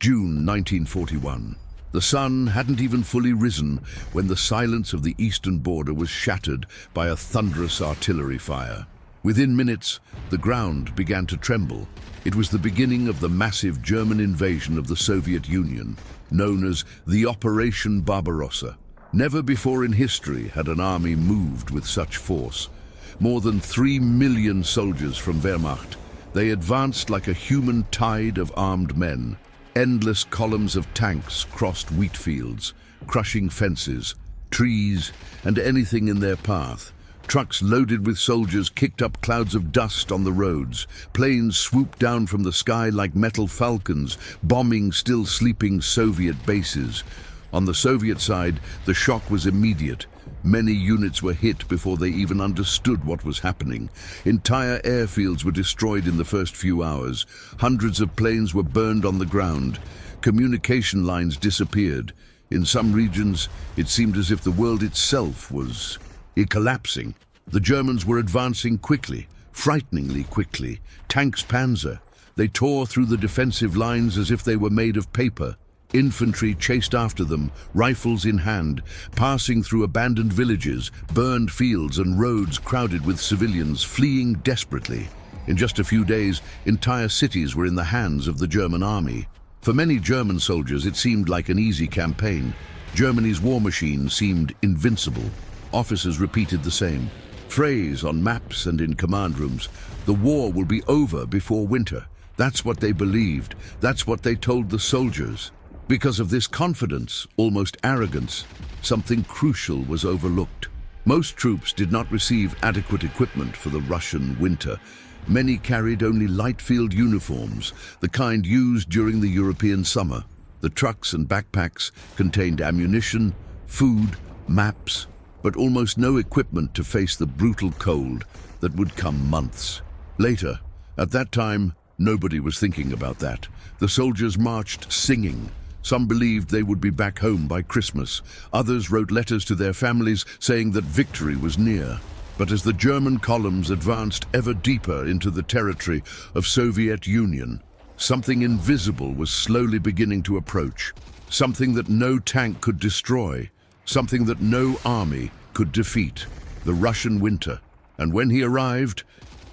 June 1941. The sun hadn't even fully risen when the silence of the eastern border was shattered by a thunderous artillery fire. Within minutes, the ground began to tremble. It was the beginning of the massive German invasion of the Soviet Union, known as the Operation Barbarossa. Never before in history had an army moved with such force. More than 3 million soldiers from Wehrmacht. They advanced like a human tide of armed men. Endless columns of tanks crossed wheat fields, crushing fences, trees, and anything in their path. Trucks loaded with soldiers kicked up clouds of dust on the roads. Planes swooped down from the sky like metal falcons, bombing still sleeping Soviet bases. On the Soviet side, the shock was immediate. Many units were hit before they even understood what was happening. Entire airfields were destroyed in the first few hours. Hundreds of planes were burned on the ground. Communication lines disappeared. In some regions, it seemed as if the world itself was collapsing. The Germans were advancing quickly, frighteningly quickly. Tanks Panzer. They tore through the defensive lines as if they were made of paper. Infantry chased after them, rifles in hand, passing through abandoned villages, burned fields and roads crowded with civilians fleeing desperately. In just a few days, entire cities were in the hands of the German army. For many German soldiers, it seemed like an easy campaign. Germany's war machine seemed invincible. Officers repeated the same phrase on maps and in command rooms. The war will be over before winter. That's what they believed. That's what they told the soldiers. Because of this confidence, almost arrogance, something crucial was overlooked. Most troops did not receive adequate equipment for the Russian winter. Many carried only light field uniforms, the kind used during the European summer. The trucks and backpacks contained ammunition, food, maps, but almost no equipment to face the brutal cold that would come months later. At that time, nobody was thinking about that. The soldiers marched singing. Some believed they would be back home by Christmas. Others wrote letters to their families saying that victory was near. But as the German columns advanced ever deeper into the territory of Soviet Union, something invisible was slowly beginning to approach. Something that no tank could destroy. Something that no army could defeat. The Russian winter. And when he arrived,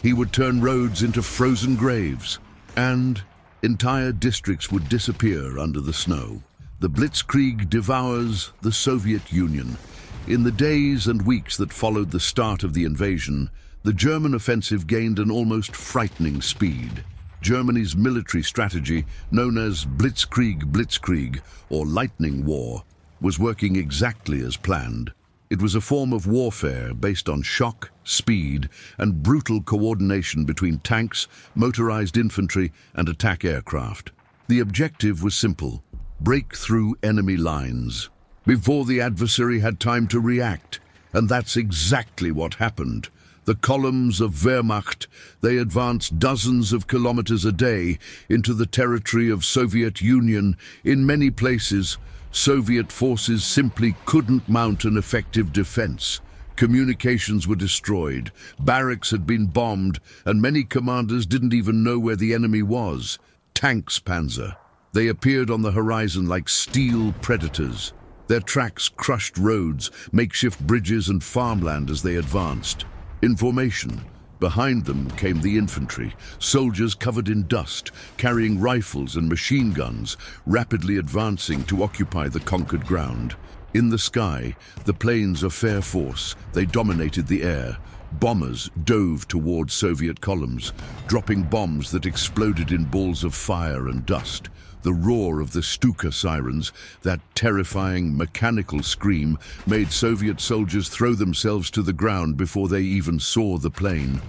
he would turn roads into frozen graves. And entire districts would disappear under the snow. The Blitzkrieg devours the Soviet Union. In the days and weeks that followed the start of the invasion, the German offensive gained an almost frightening speed. Germany's military strategy, known as Blitzkrieg, or Lightning War, was working exactly as planned. It was a form of warfare based on shock, speed, and brutal coordination between tanks, motorized infantry, and attack aircraft. The objective was simple: break through enemy lines before the adversary had time to react. And that's exactly what happened. The columns of Wehrmacht, they advanced dozens of kilometers a day into the territory of Soviet Union. In many places, Soviet forces simply couldn't mount an effective defense. Communications were destroyed, barracks had been bombed, and many commanders didn't even know where the enemy was. Tanks Panzer. They appeared on the horizon like steel predators. Their tracks crushed roads, makeshift bridges, and farmland as they advanced. In formation, behind them came the infantry, soldiers covered in dust, carrying rifles and machine guns, rapidly advancing to occupy the conquered ground. In the sky, the planes of fair force, they dominated the air. Bombers dove towards Soviet columns, dropping bombs that exploded in balls of fire and dust. The roar of the Stuka sirens, that terrifying mechanical scream, made Soviet soldiers throw themselves to the ground before they even saw the plane.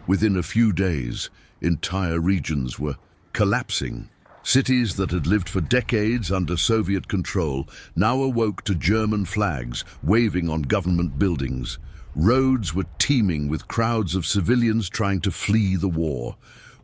Within a few days, entire regions were collapsing. Cities that had lived for decades under Soviet control now awoke to German flags waving on government buildings. Roads were teeming with crowds of civilians trying to flee the war.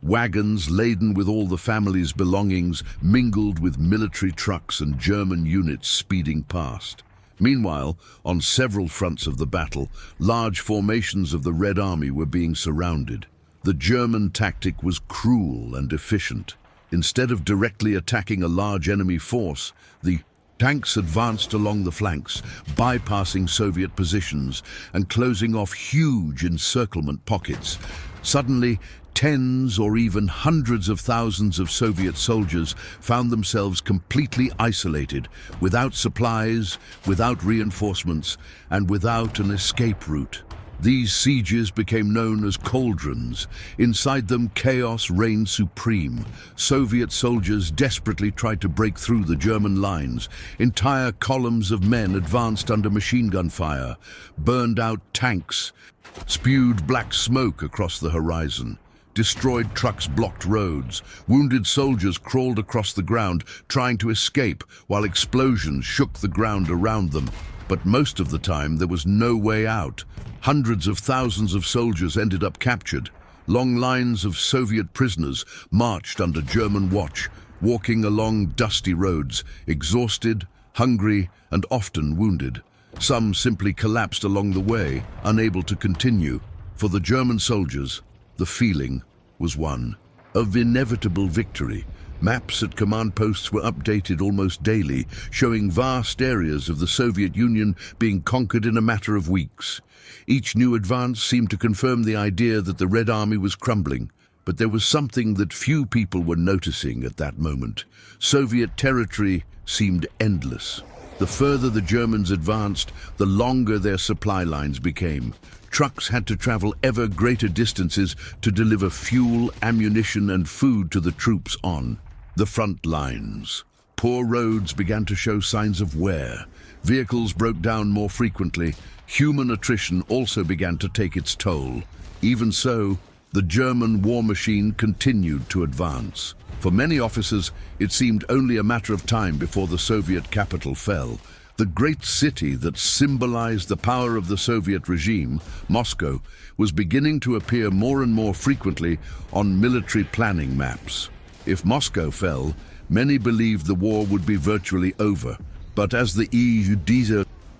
Wagons laden with all the family's belongings mingled with military trucks and German units speeding past. Meanwhile, on several fronts of the battle, large formations of the Red Army were being surrounded. The German tactic was cruel and efficient. Instead of directly attacking a large enemy force, the tanks advanced along the flanks, bypassing Soviet positions and closing off huge encirclement pockets. Suddenly, tens or even hundreds of thousands of Soviet soldiers found themselves completely isolated, without supplies, without reinforcements, and without an escape route. These sieges became known as cauldrons. Inside them, chaos reigned supreme. Soviet soldiers desperately tried to break through the German lines. Entire columns of men advanced under machine gun fire, burned out tanks, spewed black smoke across the horizon. Destroyed trucks blocked roads. Wounded soldiers crawled across the ground, trying to escape, while explosions shook the ground around them. But most of the time, there was no way out. Hundreds of thousands of soldiers ended up captured. Long lines of Soviet prisoners marched under German watch, walking along dusty roads, exhausted, hungry, and often wounded. Some simply collapsed along the way, unable to continue. For the German soldiers, the feeling was one of inevitable victory. Maps at command posts were updated almost daily, showing vast areas of the Soviet Union being conquered in a matter of weeks. Each new advance seemed to confirm the idea that the Red Army was crumbling. But there was something that few people were noticing at that moment. Soviet territory seemed endless. The further the Germans advanced, the longer their supply lines became. Trucks had to travel ever greater distances to deliver fuel, ammunition, and food to the troops on the front lines. Poor roads began to show signs of wear. Vehicles broke down more frequently. Human attrition also began to take its toll. Even so, the German war machine continued to advance. For many officers, it seemed only a matter of time before the Soviet capital fell. The great city that symbolized the power of the Soviet regime, Moscow, was beginning to appear more and more frequently on military planning maps. If Moscow fell, many believed the war would be virtually over. But as the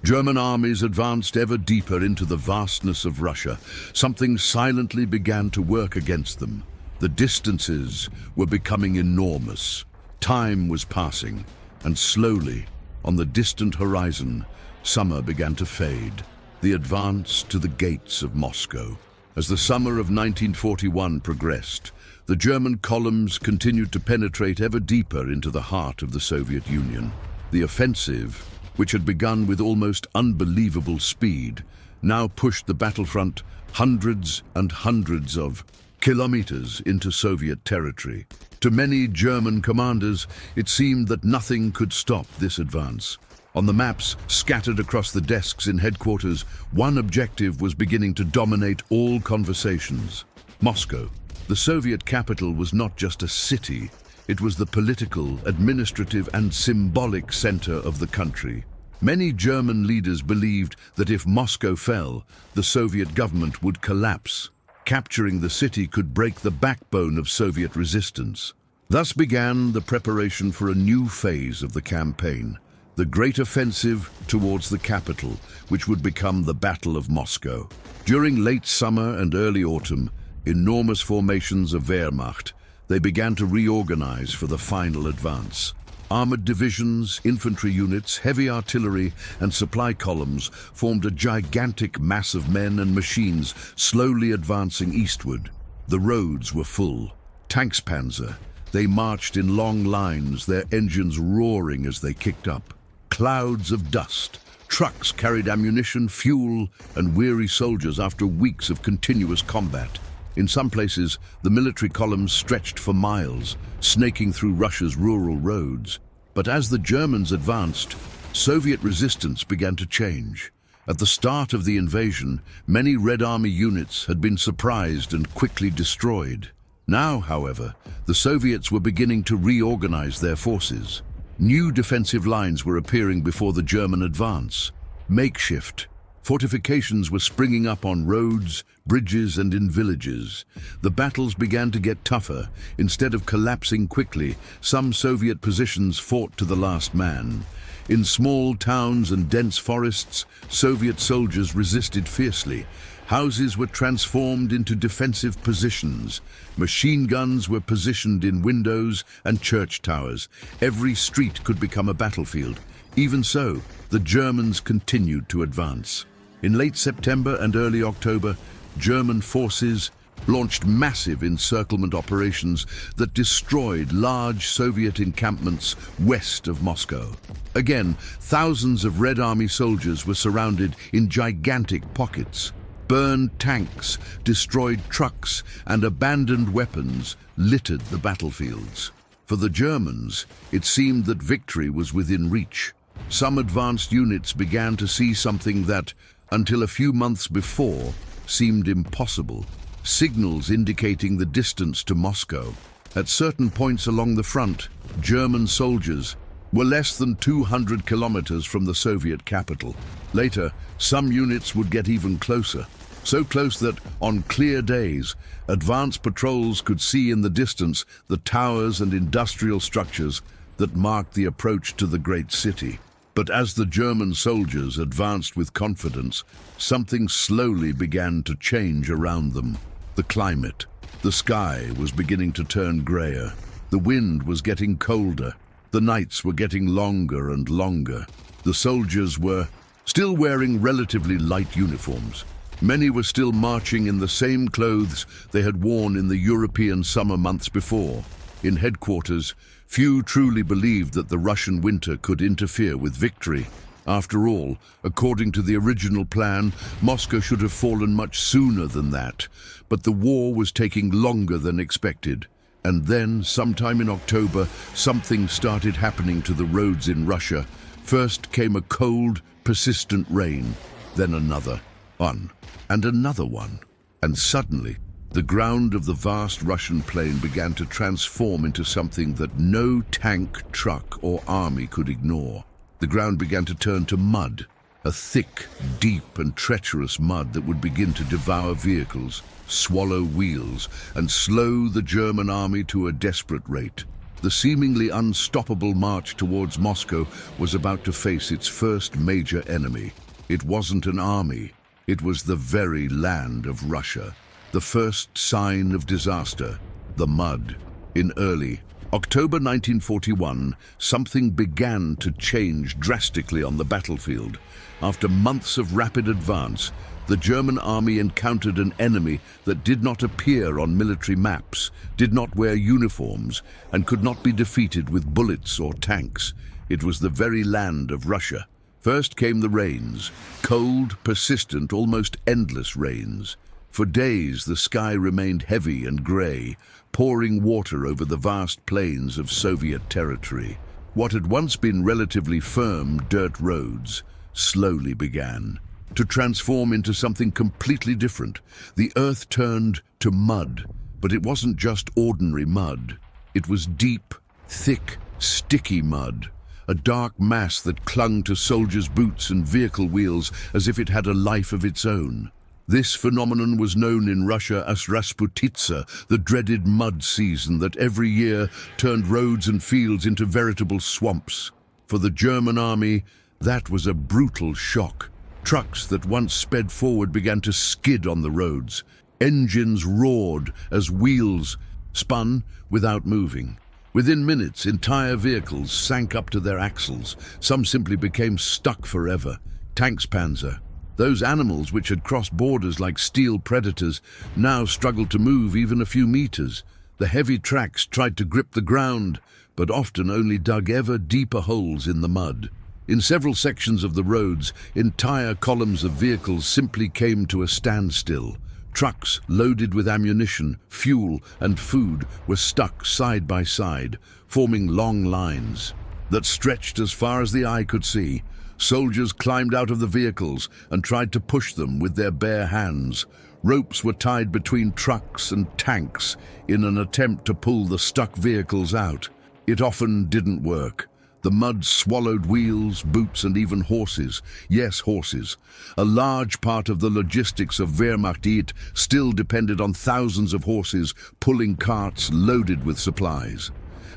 German armies advanced ever deeper into the vastness of Russia, something silently began to work against them. The distances were becoming enormous. Time was passing, and slowly, on the distant horizon, summer began to fade. The advance to the gates of Moscow. As the summer of 1941 progressed, the German columns continued to penetrate ever deeper into the heart of the Soviet Union. The offensive, which had begun with almost unbelievable speed, now pushed the battlefront hundreds and hundreds of kilometers into Soviet territory. To many German commanders, it seemed that nothing could stop this advance. On the maps scattered across the desks in headquarters, one objective was beginning to dominate all conversations: Moscow. The Soviet capital was not just a city, it was the political, administrative, and symbolic center of the country. Many German leaders believed that if Moscow fell, the Soviet government would collapse. Capturing the city could break the backbone of Soviet resistance. Thus began the preparation for a new phase of the campaign, the great offensive towards the capital, which would become the Battle of Moscow. During late summer and early autumn, enormous formations of Wehrmacht, they began to reorganize for the final advance. Armored divisions, infantry units, heavy artillery, and supply columns formed a gigantic mass of men and machines slowly advancing eastward. The roads were full. Tankspanzer. They marched in long lines, their engines roaring as they kicked up. Clouds of dust. Trucks carried ammunition, fuel, and weary soldiers after weeks of continuous combat. In some places, the military columns stretched for miles, snaking through Russia's rural roads. But as the Germans advanced, Soviet resistance began to change. At the start of the invasion, many Red Army units had been surprised and quickly destroyed. Now, however, the Soviets were beginning to reorganize their forces. New defensive lines were appearing before the German advance. Makeshift. Fortifications were springing up on roads, bridges, and in villages. The battles began to get tougher. Instead of collapsing quickly, some Soviet positions fought to the last man. In small towns and dense forests, Soviet soldiers resisted fiercely. Houses were transformed into defensive positions. Machine guns were positioned in windows and church towers. Every street could become a battlefield. Even so, the Germans continued to advance. In late September and early October, German forces launched massive encirclement operations that destroyed large Soviet encampments west of Moscow. Again, thousands of Red Army soldiers were surrounded in gigantic pockets. Burned tanks, destroyed trucks, and abandoned weapons littered the battlefields. For the Germans, it seemed that victory was within reach. Some advanced units began to see something that, until a few months before, seemed impossible. Signals indicating the distance to Moscow. At certain points along the front, German soldiers were less than 200 kilometers from the Soviet capital. Later, some units would get even closer. So close that, on clear days, advance patrols could see in the distance the towers and industrial structures that marked the approach to the great city. But as the German soldiers advanced with confidence, something slowly began to change around them. The climate. The sky was beginning to turn grayer. The wind was getting colder. The nights were getting longer and longer. The soldiers were still wearing relatively light uniforms. Many were still marching in the same clothes they had worn in the European summer months before. In headquarters, few truly believed that the Russian winter could interfere with victory. After all, according to the original plan, Moscow should have fallen much sooner than that. But the war was taking longer than expected. And then, sometime in October, something started happening to the roads in Russia. First came a cold, persistent rain, then another one, and another one. And suddenly, the ground of the vast Russian plain began to transform into something that no tank, truck, or army could ignore. The ground began to turn to mud, a thick, deep, and treacherous mud that would begin to devour vehicles, swallow wheels, and slow the German army to a desperate rate. The seemingly unstoppable march towards Moscow was about to face its first major enemy. It wasn't an army. It was the very land of Russia. The first sign of disaster, the mud. In early October 1941, something began to change drastically on the battlefield. After months of rapid advance, the German army encountered an enemy that did not appear on military maps, did not wear uniforms, and could not be defeated with bullets or tanks. It was the very land of Russia. First came the rains, cold, persistent, almost endless rains. For days the sky remained heavy and grey, pouring water over the vast plains of Soviet territory. What had once been relatively firm dirt roads slowly began to transform into something completely different. The earth turned to mud, but it wasn't just ordinary mud. It was deep, thick, sticky mud. A dark mass that clung to soldiers' boots and vehicle wheels as if it had a life of its own. This phenomenon was known in Russia as Rasputitsa, the dreaded mud season that every year turned roads and fields into veritable swamps. For the German army, that was a brutal shock. Trucks that once sped forward began to skid on the roads. Engines roared as wheels spun without moving. Within minutes, entire vehicles sank up to their axles. Some simply became stuck forever. Tanks, Panzer. Those animals which had crossed borders like steel predators now struggled to move even a few meters. The heavy tracks tried to grip the ground, but often only dug ever deeper holes in the mud. In several sections of the roads, entire columns of vehicles simply came to a standstill. Trucks loaded with ammunition, fuel, and food were stuck side by side, forming long lines that stretched as far as the eye could see. Soldiers climbed out of the vehicles and tried to push them with their bare hands. Ropes were tied between trucks and tanks in an attempt to pull the stuck vehicles out. It often didn't work. The mud swallowed wheels, boots, and even horses. Yes, horses. A large part of the logistics of Wehrmacht still depended on thousands of horses pulling carts loaded with supplies.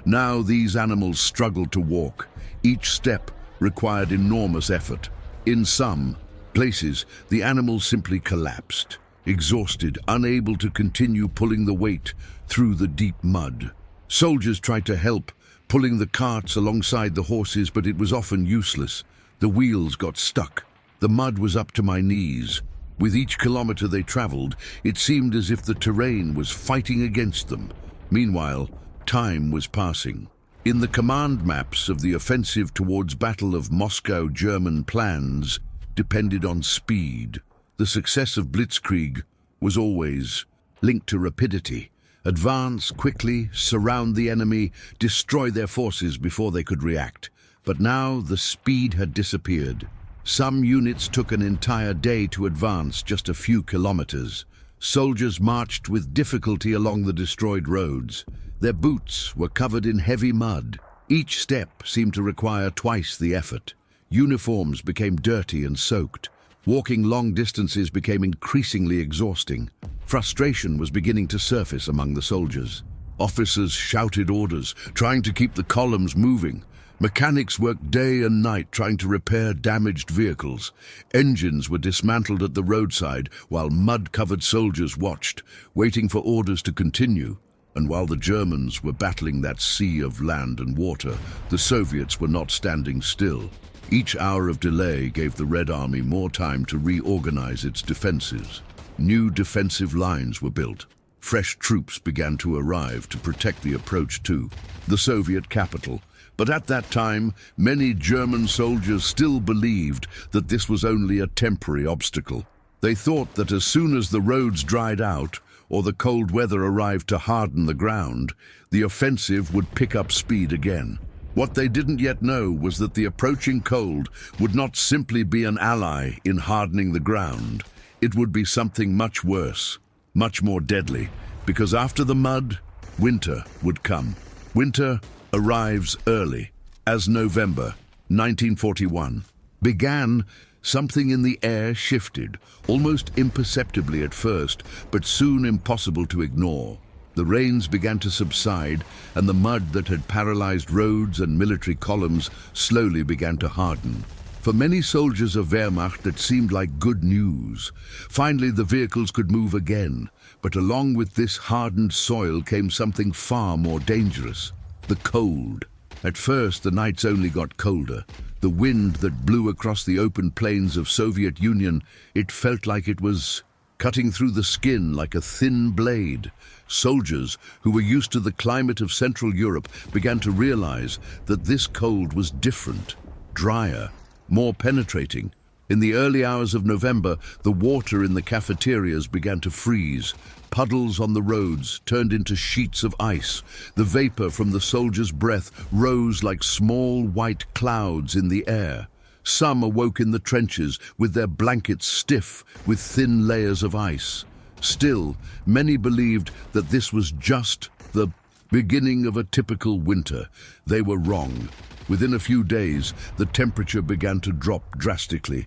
Now these animals struggled to walk. Each step required enormous effort. In some, Places, the animals simply collapsed, exhausted, unable to continue pulling the weight through the deep mud. Soldiers tried to help, pulling the carts alongside the horses, but it was often useless. The wheels got stuck. The mud was up to my knees. With each kilometer they traveled, it seemed as if the terrain was fighting against them. Meanwhile, time was passing. In the command maps of the offensive towards Battle of Moscow, German plans depended on speed. The success of Blitzkrieg was always linked to rapidity. Advance quickly, surround the enemy, destroy their forces before they could react. But now the speed had disappeared. Some units took an entire day to advance just a few kilometers. Soldiers marched with difficulty along the destroyed roads. Their boots were covered in heavy mud. Each step seemed to require twice the effort. Uniforms became dirty and soaked. Walking long distances became increasingly exhausting. Frustration was beginning to surface among the soldiers. Officers shouted orders, trying to keep the columns moving. Mechanics worked day and night trying to repair damaged vehicles. Engines were dismantled at the roadside while mud-covered soldiers watched, waiting for orders to continue. And while the Germans were battling that sea of land and water, the Soviets were not standing still. Each hour of delay gave the Red Army more time to reorganize its defenses. New defensive lines were built. Fresh troops began to arrive to protect the approach to the Soviet capital. But at that time, many German soldiers still believed that this was only a temporary obstacle. They thought that as soon as the roads dried out, or the cold weather arrived to harden the ground, the offensive would pick up speed again. What they didn't yet know was that the approaching cold would not simply be an ally in hardening the ground. It would be something much worse, much more deadly, because after the mud, winter would come. Winter arrives early. As November 1941 began, something in the air shifted, almost imperceptibly at first, but soon impossible to ignore. The rains began to subside, and the mud that had paralyzed roads and military columns slowly began to harden. For many soldiers of Wehrmacht, that seemed like good news. Finally, the vehicles could move again, but along with this hardened soil came something far more dangerous: the cold. At first, the nights only got colder. The wind that blew across the open plains of Soviet Union, it felt like it was cutting through the skin like a thin blade. Soldiers who were used to the climate of Central Europe began to realize that this cold was different, drier, more penetrating. In the early hours of November, the water in the cafeterias began to freeze. Puddles on the roads turned into sheets of ice. The vapor from the soldiers' breath rose like small white clouds in the air. Some awoke in the trenches with their blankets stiff with thin layers of ice. Still, many believed that this was just the beginning of a typical winter. They were wrong. Within a few days, the temperature began to drop drastically.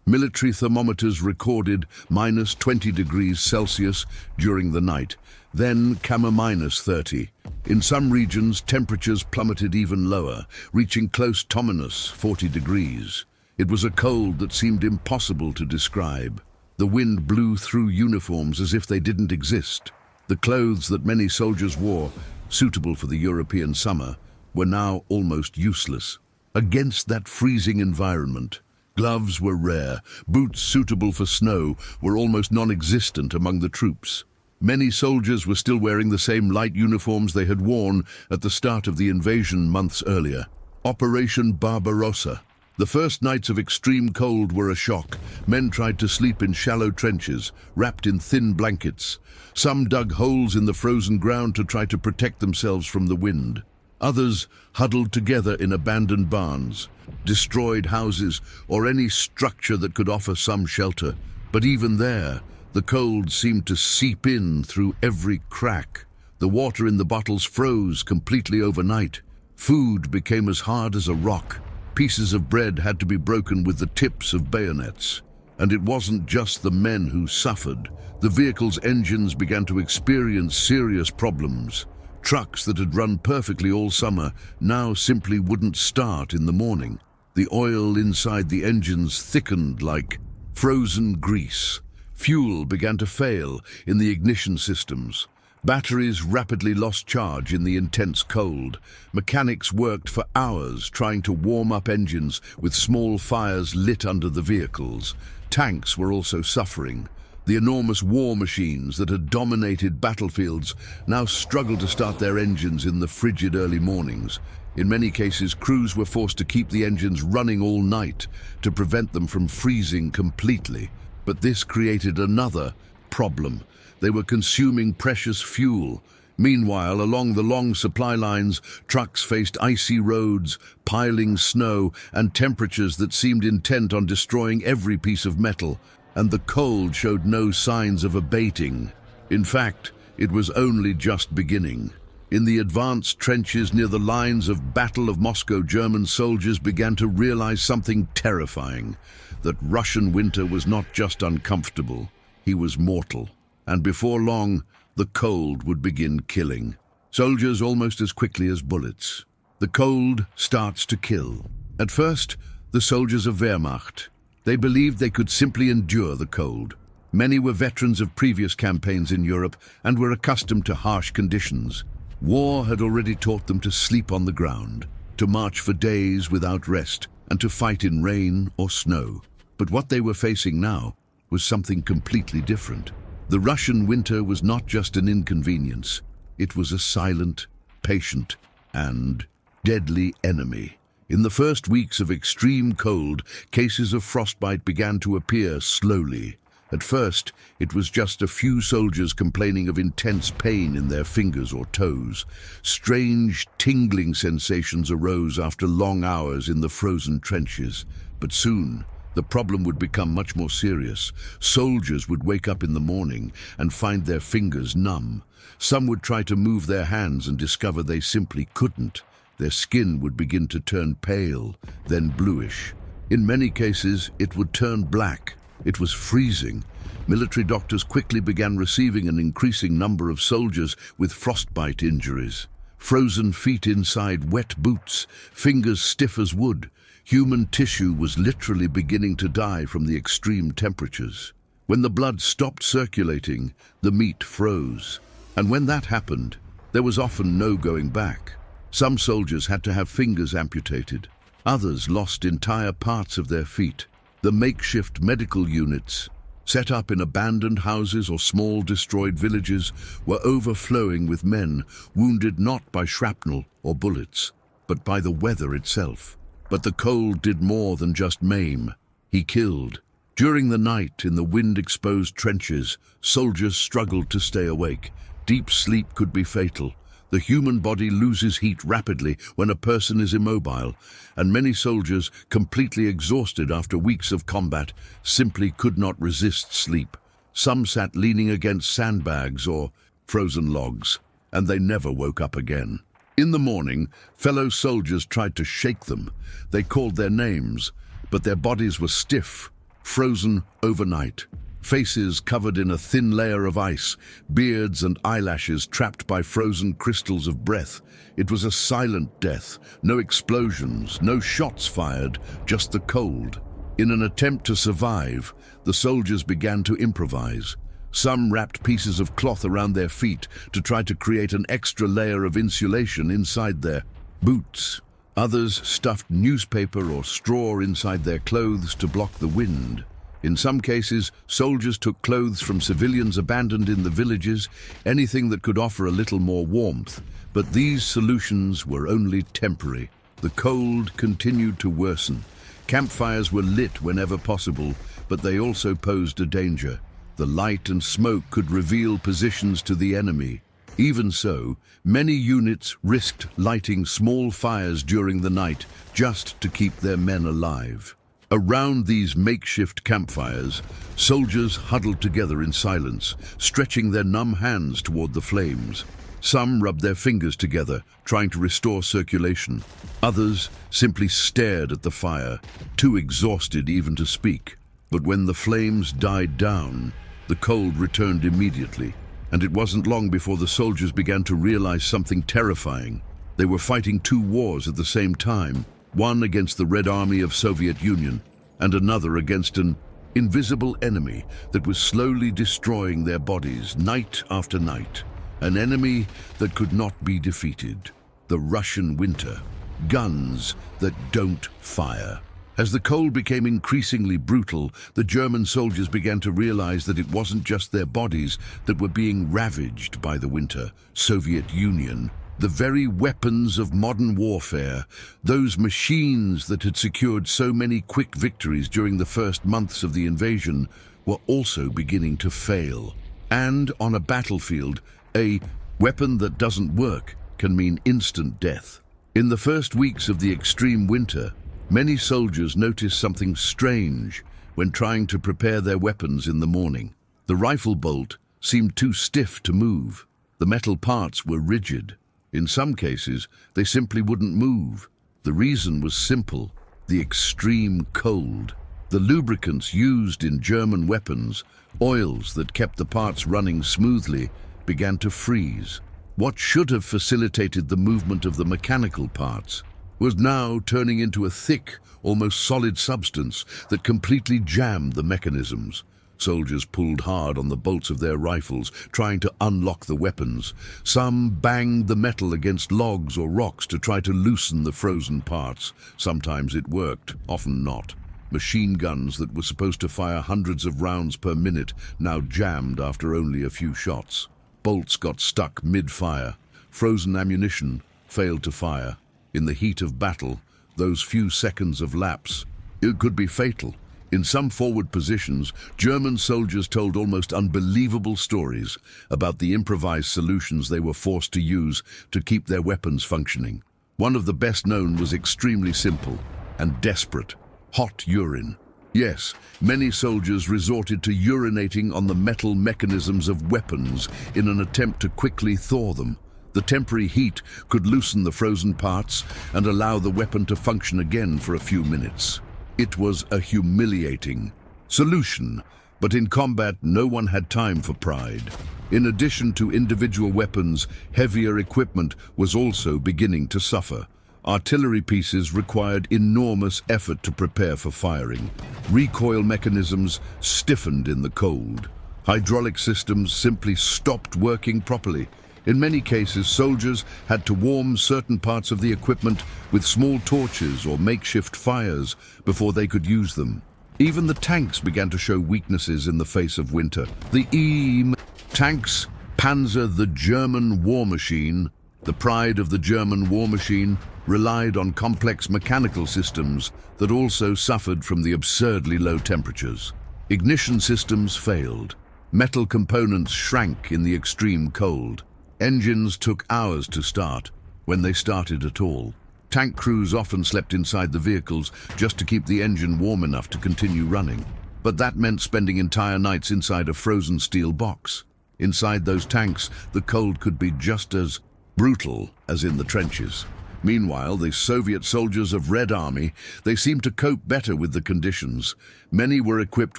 Military thermometers recorded minus 20 degrees Celsius during the night, then minus 30. In some regions, temperatures plummeted even lower, reaching close to minus 40 degrees. It was a cold that seemed impossible to describe. The wind blew through uniforms as if they didn't exist. The clothes that many soldiers wore, suitable for the European summer, were now almost useless. Against that freezing environment, gloves were rare. Boots suitable for snow were almost non-existent among the troops. Many soldiers were still wearing the same light uniforms they had worn at the start of the invasion months earlier. Operation Barbarossa. The first nights of extreme cold were a shock. Men tried to sleep in shallow trenches, wrapped in thin blankets. Some dug holes in the frozen ground to try to protect themselves from the wind. Others huddled together in abandoned barns, destroyed houses, or any structure that could offer some shelter. But even there, the cold seemed to seep in through every crack. The water in the bottles froze completely overnight. Food became as hard as a rock. Pieces of bread had to be broken with the tips of bayonets. And it wasn't just the men who suffered. The vehicle's engines began to experience serious problems. Trucks that had run perfectly all summer now simply wouldn't start in the morning. The oil inside the engines thickened like frozen grease. Fuel began to fail in the ignition systems. Batteries rapidly lost charge in the intense cold. Mechanics worked for hours trying to warm up engines with small fires lit under the vehicles. Tanks were also suffering. The enormous war machines that had dominated battlefields now struggled to start their engines in the frigid early mornings. In many cases, crews were forced to keep the engines running all night to prevent them from freezing completely. But this created another problem. They were consuming precious fuel. Meanwhile, along the long supply lines, trucks faced icy roads, piling snow, and temperatures that seemed intent on destroying every piece of metal. And the cold showed no signs of abating. In fact, it was only just beginning. In the advanced trenches near the lines of battle of Moscow, German soldiers began to realize something terrifying, that Russian winter was not just uncomfortable, he was mortal. And before long, the cold would begin killing soldiers almost as quickly as bullets. The cold starts to kill. At first, the soldiers of Wehrmacht. They believed they could simply endure the cold. Many were veterans of previous campaigns in Europe and were accustomed to harsh conditions. War had already taught them to sleep on the ground, to march for days without rest, and to fight in rain or snow. But what they were facing now was something completely different. The Russian winter was not just an inconvenience. It was a silent, patient, and deadly enemy. In the first weeks of extreme cold, cases of frostbite began to appear slowly. At first, it was just a few soldiers complaining of intense pain in their fingers or toes. Strange, tingling sensations arose after long hours in the frozen trenches. But soon, the problem would become much more serious. Soldiers would wake up in the morning and find their fingers numb. Some would try to move their hands and discover they simply couldn't. Their skin would begin to turn pale, then bluish. In many cases, it would turn black. It was freezing. Military doctors quickly began receiving an increasing number of soldiers with frostbite injuries. Frozen feet inside wet boots, fingers stiff as wood. Human tissue was literally beginning to die from the extreme temperatures. When the blood stopped circulating, the meat froze. And when that happened, there was often no going back. Some soldiers had to have fingers amputated. Others lost entire parts of their feet. The makeshift medical units, set up in abandoned houses or small destroyed villages, were overflowing with men wounded not by shrapnel or bullets, but by the weather itself. But the cold did more than just maim. He killed. During the night in the wind-exposed trenches, soldiers struggled to stay awake. Deep sleep could be fatal. The human body loses heat rapidly when a person is immobile, and many soldiers, completely exhausted after weeks of combat, simply could not resist sleep. Some sat leaning against sandbags or frozen logs, and they never woke up again. In the morning, fellow soldiers tried to shake them. They called their names, but their bodies were stiff, frozen overnight. Faces covered in a thin layer of ice, beards and eyelashes trapped by frozen crystals of breath. It was a silent death, no explosions, no shots fired, just the cold. In an attempt to survive, the soldiers began to improvise. Some wrapped pieces of cloth around their feet to try to create an extra layer of insulation inside their boots. Others stuffed newspaper or straw inside their clothes to block the wind. In some cases, soldiers took clothes from civilians abandoned in the villages, anything that could offer a little more warmth. But these solutions were only temporary. The cold continued to worsen. Campfires were lit whenever possible, but they also posed a danger. The light and smoke could reveal positions to the enemy. Even so, many units risked lighting small fires during the night just to keep their men alive. Around these makeshift campfires, soldiers huddled together in silence, stretching their numb hands toward the flames. Some rubbed their fingers together, trying to restore circulation. Others simply stared at the fire, too exhausted even to speak. But when the flames died down, the cold returned immediately, and it wasn't long before the soldiers began to realize something terrifying. They were fighting two wars at the same time, one against the Red Army of Soviet Union, and another against an invisible enemy that was slowly destroying their bodies night after night. An enemy that could not be defeated. The Russian winter. Guns that don't fire. As the cold became increasingly brutal, the German soldiers began to realize that it wasn't just their bodies that were being ravaged by the winter. Soviet Union. The very weapons of modern warfare, those machines that had secured so many quick victories during the first months of the invasion, were also beginning to fail. And on a battlefield, a weapon that doesn't work can mean instant death. In the first weeks of the extreme winter, many soldiers noticed something strange when trying to prepare their weapons in the morning. The rifle bolt seemed too stiff to move. The metal parts were rigid. In some cases, they simply wouldn't move. The reason was simple: the extreme cold. The lubricants used in German weapons, oils that kept the parts running smoothly, began to freeze. What should have facilitated the movement of the mechanical parts was now turning into a thick, almost solid substance that completely jammed the mechanisms. Soldiers pulled hard on the bolts of their rifles, trying to unlock the weapons. Some banged the metal against logs or rocks to try to loosen the frozen parts. Sometimes it worked, often not. Machine guns that were supposed to fire hundreds of rounds per minute now jammed after only a few shots. Bolts got stuck mid-fire. Frozen ammunition failed to fire. In the heat of battle, those few seconds of lapse, it could be fatal. In some forward positions, German soldiers told almost unbelievable stories about the improvised solutions they were forced to use to keep their weapons functioning. One of the best known was extremely simple and desperate: hot urine. Yes, many soldiers resorted to urinating on the metal mechanisms of weapons in an attempt to quickly thaw them. The temporary heat could loosen the frozen parts and allow the weapon to function again for a few minutes. It was a humiliating solution, but in combat no one had time for pride. In addition to individual weapons, heavier equipment was also beginning to suffer. Artillery pieces required enormous effort to prepare for firing. Recoil mechanisms stiffened in the cold. Hydraulic systems simply stopped working properly. In many cases, soldiers had to warm certain parts of the equipment with small torches or makeshift fires before they could use them. Even the tanks began to show weaknesses in the face of winter. The tanks, Panzer, the German war machine, the pride of the German war machine, relied on complex mechanical systems that also suffered from the absurdly low temperatures. Ignition systems failed. Metal components shrank in the extreme cold. Engines took hours to start, when they started at all. Tank crews often slept inside the vehicles just to keep the engine warm enough to continue running. But that meant spending entire nights inside a frozen steel box. Inside those tanks, the cold could be just as brutal as in the trenches. Meanwhile, the Soviet soldiers of Red Army, they seemed to cope better with the conditions. Many were equipped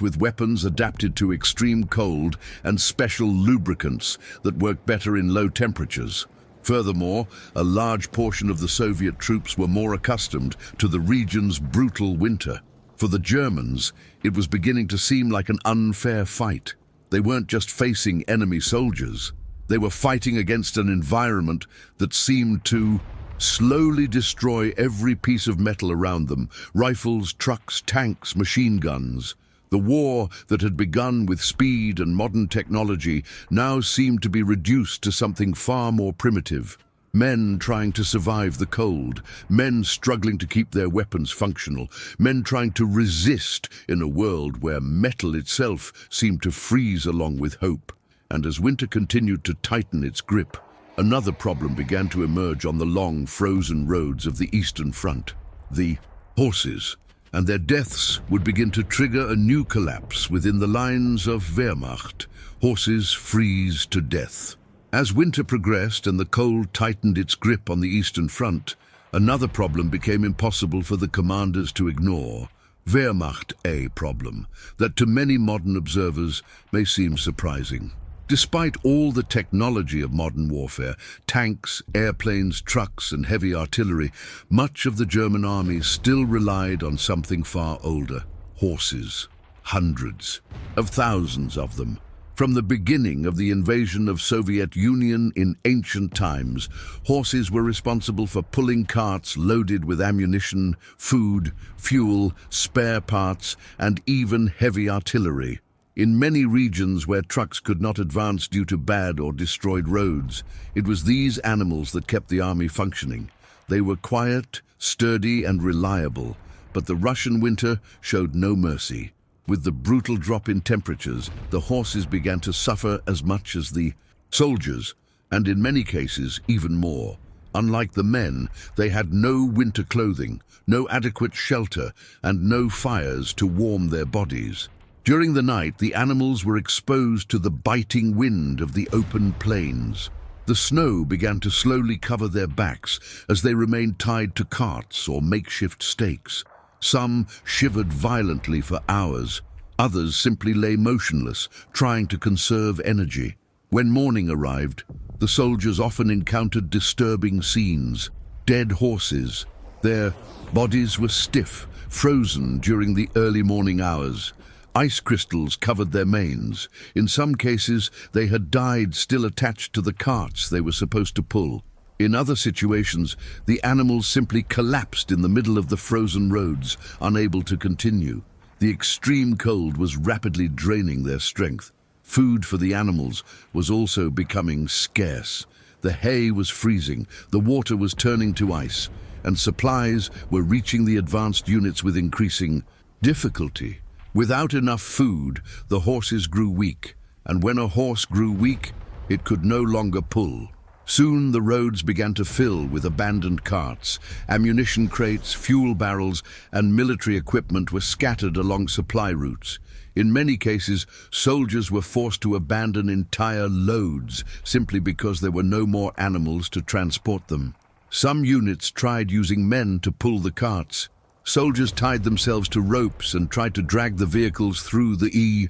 with weapons adapted to extreme cold and special lubricants that worked better in low temperatures. Furthermore, a large portion of the Soviet troops were more accustomed to the region's brutal winter. For the Germans, it was beginning to seem like an unfair fight. They weren't just facing enemy soldiers. They were fighting against an environment that seemed to slowly destroy every piece of metal around them: rifles, trucks, tanks, machine guns. The war that had begun with speed and modern technology now seemed to be reduced to something far more primitive. Men trying to survive the cold, men struggling to keep their weapons functional, men trying to resist in a world where metal itself seemed to freeze along with hope. And as winter continued to tighten its grip, another problem began to emerge on the long, frozen roads of the Eastern Front: the horses. And their deaths would begin to trigger a new collapse within the lines of Wehrmacht. Horses freeze to death. As winter progressed and the cold tightened its grip on the Eastern Front, another problem became impossible for the commanders to ignore. Wehrmacht, a problem that to many modern observers may seem surprising. Despite all the technology of modern warfare, tanks, airplanes, trucks, and heavy artillery, much of the German army still relied on something far older: horses. hundreds of thousands of them. From the beginning of the invasion of Soviet Union in ancient times, horses were responsible for pulling carts loaded with ammunition, food, fuel, spare parts, and even heavy artillery. In many regions where trucks could not advance due to bad or destroyed roads, it was these animals that kept the army functioning. They were quiet, sturdy, and reliable, but the Russian winter showed no mercy. With the brutal drop in temperatures, the horses began to suffer as much as the soldiers, and in many cases even more. Unlike the men, they had no winter clothing, no adequate shelter, and no fires to warm their bodies. During the night, the animals were exposed to the biting wind of the open plains. The snow began to slowly cover their backs as they remained tied to carts or makeshift stakes. Some shivered violently for hours. Others simply lay motionless, trying to conserve energy. When morning arrived, the soldiers often encountered disturbing scenes. Dead horses. Their bodies were stiff, frozen during the early morning hours. Ice crystals covered their manes. In some cases, they had died still attached to the carts they were supposed to pull. In other situations, the animals simply collapsed in the middle of the frozen roads, unable to continue. The extreme cold was rapidly draining their strength. Food for the animals was also becoming scarce. The hay was freezing, the water was turning to ice, and supplies were reaching the advanced units with increasing difficulty. Without enough food, the horses grew weak, and when a horse grew weak, it could no longer pull. Soon the roads began to fill with abandoned carts. Ammunition crates, fuel barrels, and military equipment were scattered along supply routes. In many cases, soldiers were forced to abandon entire loads simply because there were no more animals to transport them. Some units tried using men to pull the carts. Soldiers tied themselves to ropes and tried to drag the vehicles through the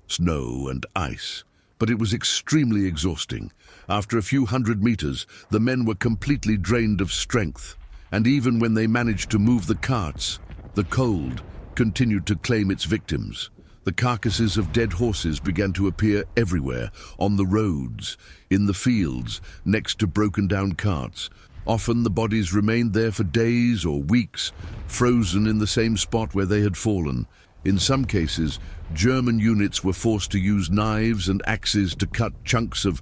snow and ice. But it was extremely exhausting. After a few hundred meters, the men were completely drained of strength. And even when they managed to move the carts, the cold continued to claim its victims. The carcasses of dead horses began to appear everywhere, on the roads, in the fields, next to broken-down carts. Often the bodies remained there for days or weeks, frozen in the same spot where they had fallen. In some cases, German units were forced to use knives and axes to cut chunks of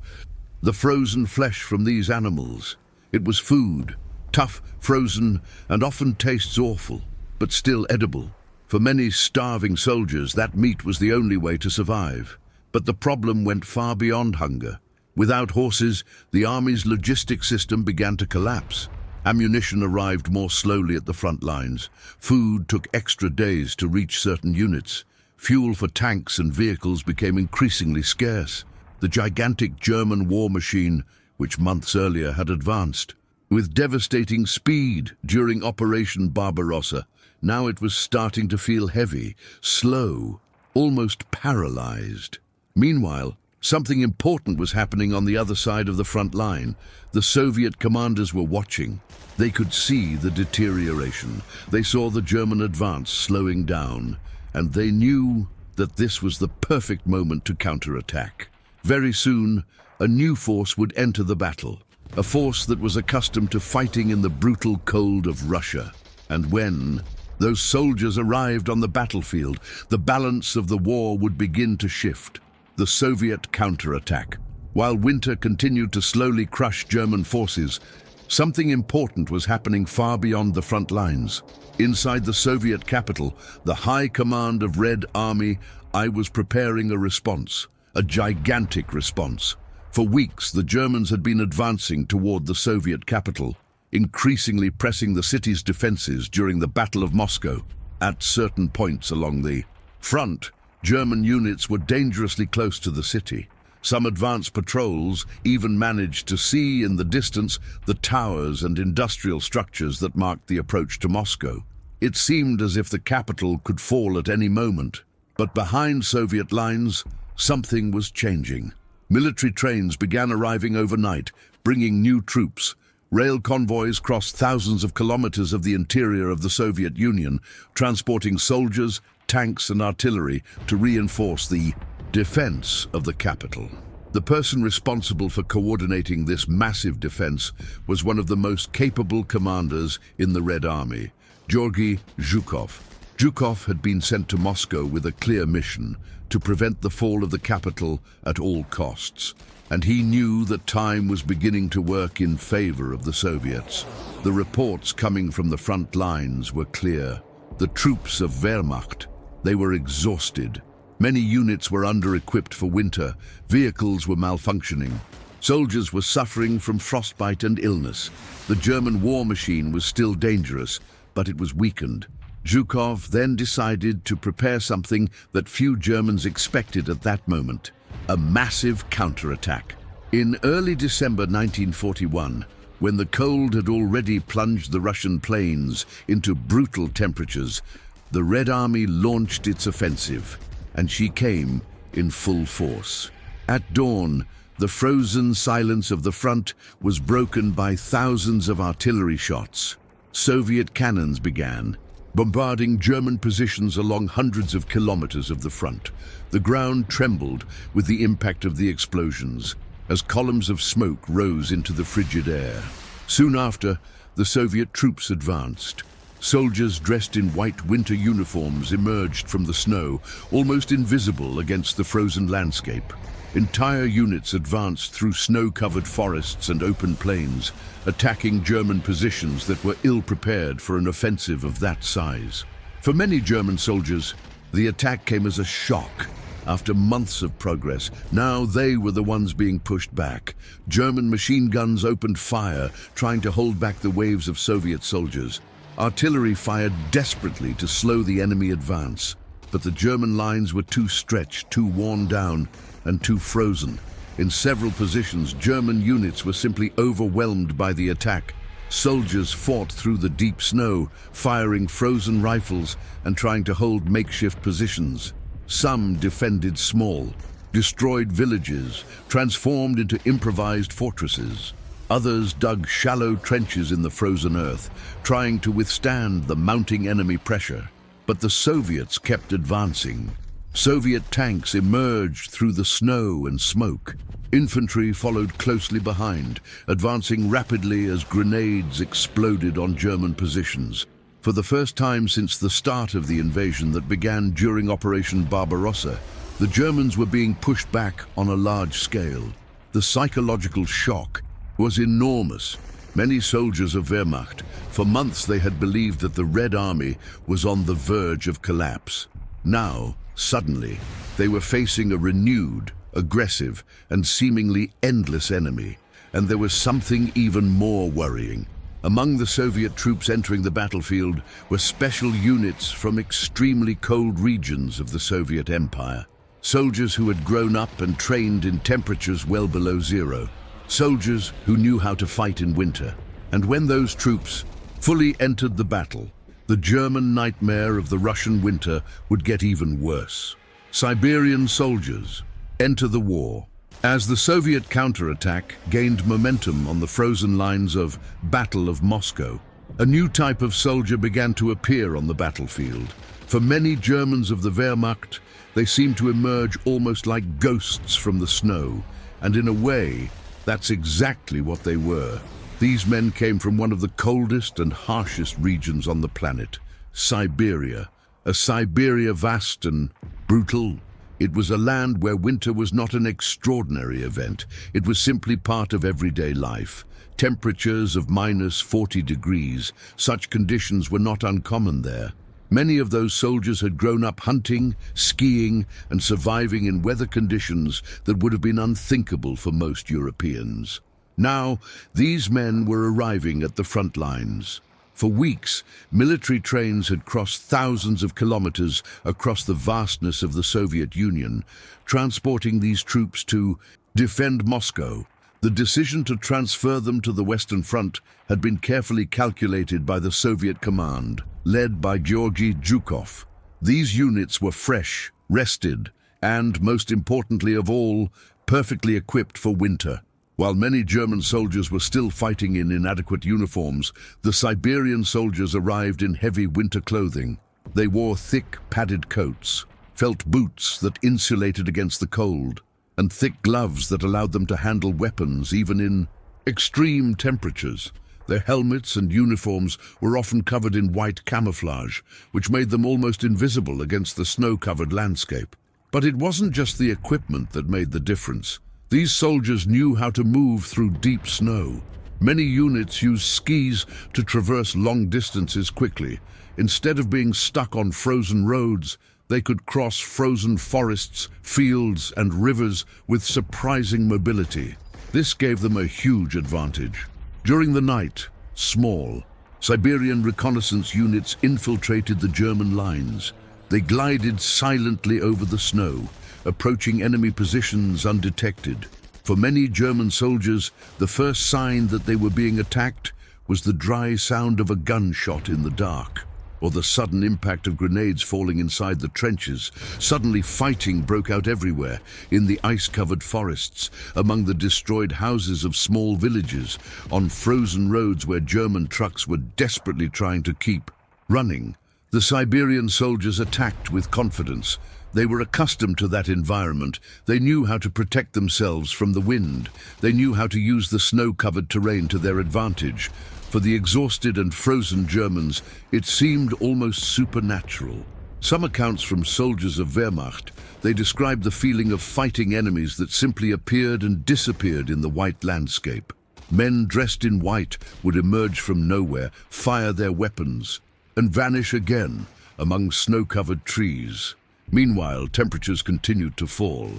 the frozen flesh from these animals. It was food, tough, frozen, and often tastes awful, but still edible. For many starving soldiers, that meat was the only way to survive. But the problem went far beyond hunger. Without horses, the army's logistic system began to collapse. Ammunition arrived more slowly at the front lines. Food took extra days to reach certain units. Fuel for tanks and vehicles became increasingly scarce. The gigantic German war machine, which months earlier had advanced with devastating speed during Operation Barbarossa, now it was starting to feel heavy, slow, almost paralyzed. Meanwhile, something important was happening on the other side of the front line. The Soviet commanders were watching. They could see the deterioration. They saw the German advance slowing down, and they knew that this was the perfect moment to counterattack. Very soon, a new force would enter the battle, a force that was accustomed to fighting in the brutal cold of Russia. And when those soldiers arrived on the battlefield, the balance of the war would begin to shift. The Soviet counterattack. While winter continued to slowly crush German forces, something important was happening far beyond the front lines. Inside the Soviet capital, the high command of Red Army, I was preparing a response, a gigantic response. For weeks, the Germans had been advancing toward the Soviet capital, increasingly pressing the city's defenses during the Battle of Moscow. At certain points along the front, German units were dangerously close to the city. Some advanced patrols even managed to see in the distance the towers and industrial structures that marked the approach to Moscow. It seemed as if the capital could fall at any moment. But behind Soviet lines, something was changing. Military trains began arriving overnight, bringing new troops. Rail convoys crossed thousands of kilometers of the interior of the Soviet Union, transporting soldiers, tanks and artillery to reinforce the defense of the capital. The person responsible for coordinating this massive defense was one of the most capable commanders in the Red Army, Georgy Zhukov. Zhukov had been sent to Moscow with a clear mission to prevent the fall of the capital at all costs, and he knew that time was beginning to work in favor of the Soviets. The reports coming from the front lines were clear. The troops of Wehrmacht, they were exhausted. Many units were under-equipped for winter, vehicles were malfunctioning. Soldiers were suffering from frostbite and illness. The German war machine was still dangerous, but it was weakened. Zhukov then decided to prepare something that few Germans expected at that moment: a massive counterattack. In early December 1941, when the cold had already plunged the Russian plains into brutal temperatures, the Red Army launched its offensive, and she came in full force. At dawn, the frozen silence of the front was broken by thousands of artillery shots. Soviet cannons began, bombarding German positions along hundreds of kilometers of the front. The ground trembled with the impact of the explosions as columns of smoke rose into the frigid air. Soon after, the Soviet troops advanced. Soldiers dressed in white winter uniforms emerged from the snow, almost invisible against the frozen landscape. Entire units advanced through snow-covered forests and open plains, attacking German positions that were ill-prepared for an offensive of that size. For many German soldiers, the attack came as a shock. After months of progress, now they were the ones being pushed back. German machine guns opened fire, trying to hold back the waves of Soviet soldiers. Artillery fired desperately to slow the enemy advance, but the German lines were too stretched, too worn down, and too frozen. In several positions, German units were simply overwhelmed by the attack. Soldiers fought through the deep snow, firing frozen rifles and trying to hold makeshift positions. Some defended small, destroyed villages, transformed into improvised fortresses. Others dug shallow trenches in the frozen earth, trying to withstand the mounting enemy pressure. But the Soviets kept advancing. Soviet tanks emerged through the snow and smoke. Infantry followed closely behind, advancing rapidly as grenades exploded on German positions. For the first time since the start of the invasion that began during Operation Barbarossa, the Germans were being pushed back on a large scale. The psychological shock was enormous. Many soldiers of Wehrmacht, for months they had believed that the Red Army was on the verge of collapse. Now, suddenly, they were facing a renewed, aggressive, and seemingly endless enemy. And there was something even more worrying. Among the Soviet troops entering the battlefield were special units from extremely cold regions of the Soviet Empire. Soldiers who had grown up and trained in temperatures well below zero. Soldiers who knew how to fight in winter. And when those troops fully entered the battle, the German nightmare of the Russian winter would get even worse. Siberian soldiers enter the war. As the Soviet counterattack gained momentum on the frozen lines of Battle of Moscow, a new type of soldier began to appear on the battlefield. For many Germans of the Wehrmacht, they seemed to emerge almost like ghosts from the snow, and in a way, that's exactly what they were. These men came from one of the coldest and harshest regions on the planet, Siberia. A Siberia vast and brutal. It was a land where winter was not an extraordinary event. It was simply part of everyday life. Temperatures of -40 degrees, such conditions were not uncommon there. Many of those soldiers had grown up hunting, skiing, and surviving in weather conditions that would have been unthinkable for most Europeans. Now, these men were arriving at the front lines. For weeks, military trains had crossed thousands of kilometers across the vastness of the Soviet Union, transporting these troops to defend Moscow. The decision to transfer them to the Western Front had been carefully calculated by the Soviet command, led by Georgy Zhukov. These units were fresh, rested, and, most importantly of all, perfectly equipped for winter. While many German soldiers were still fighting in inadequate uniforms, the Siberian soldiers arrived in heavy winter clothing. They wore thick, padded coats, felt boots that insulated against the cold, and thick gloves that allowed them to handle weapons even in extreme temperatures. Their helmets and uniforms were often covered in white camouflage, which made them almost invisible against the snow-covered landscape. But it wasn't just the equipment that made the difference. These soldiers knew how to move through deep snow. Many units used skis to traverse long distances quickly. Instead of being stuck on frozen roads, they could cross frozen forests, fields, and rivers with surprising mobility. This gave them a huge advantage. During the night, small Siberian reconnaissance units infiltrated the German lines. They glided silently over the snow, approaching enemy positions undetected. For many German soldiers, the first sign that they were being attacked was the dry sound of a gunshot in the dark, or the sudden impact of grenades falling inside the trenches. Suddenly fighting broke out everywhere, in the ice-covered forests, among the destroyed houses of small villages, on frozen roads where German trucks were desperately trying to keep running. The Siberian soldiers attacked with confidence. They were accustomed to that environment. They knew how to protect themselves from the wind. They knew how to use the snow-covered terrain to their advantage. For the exhausted and frozen Germans, it seemed almost supernatural. Some accounts from soldiers of Wehrmacht, they described the feeling of fighting enemies that simply appeared and disappeared in the white landscape. Men dressed in white would emerge from nowhere, fire their weapons, and vanish again among snow-covered trees. Meanwhile, temperatures continued to fall.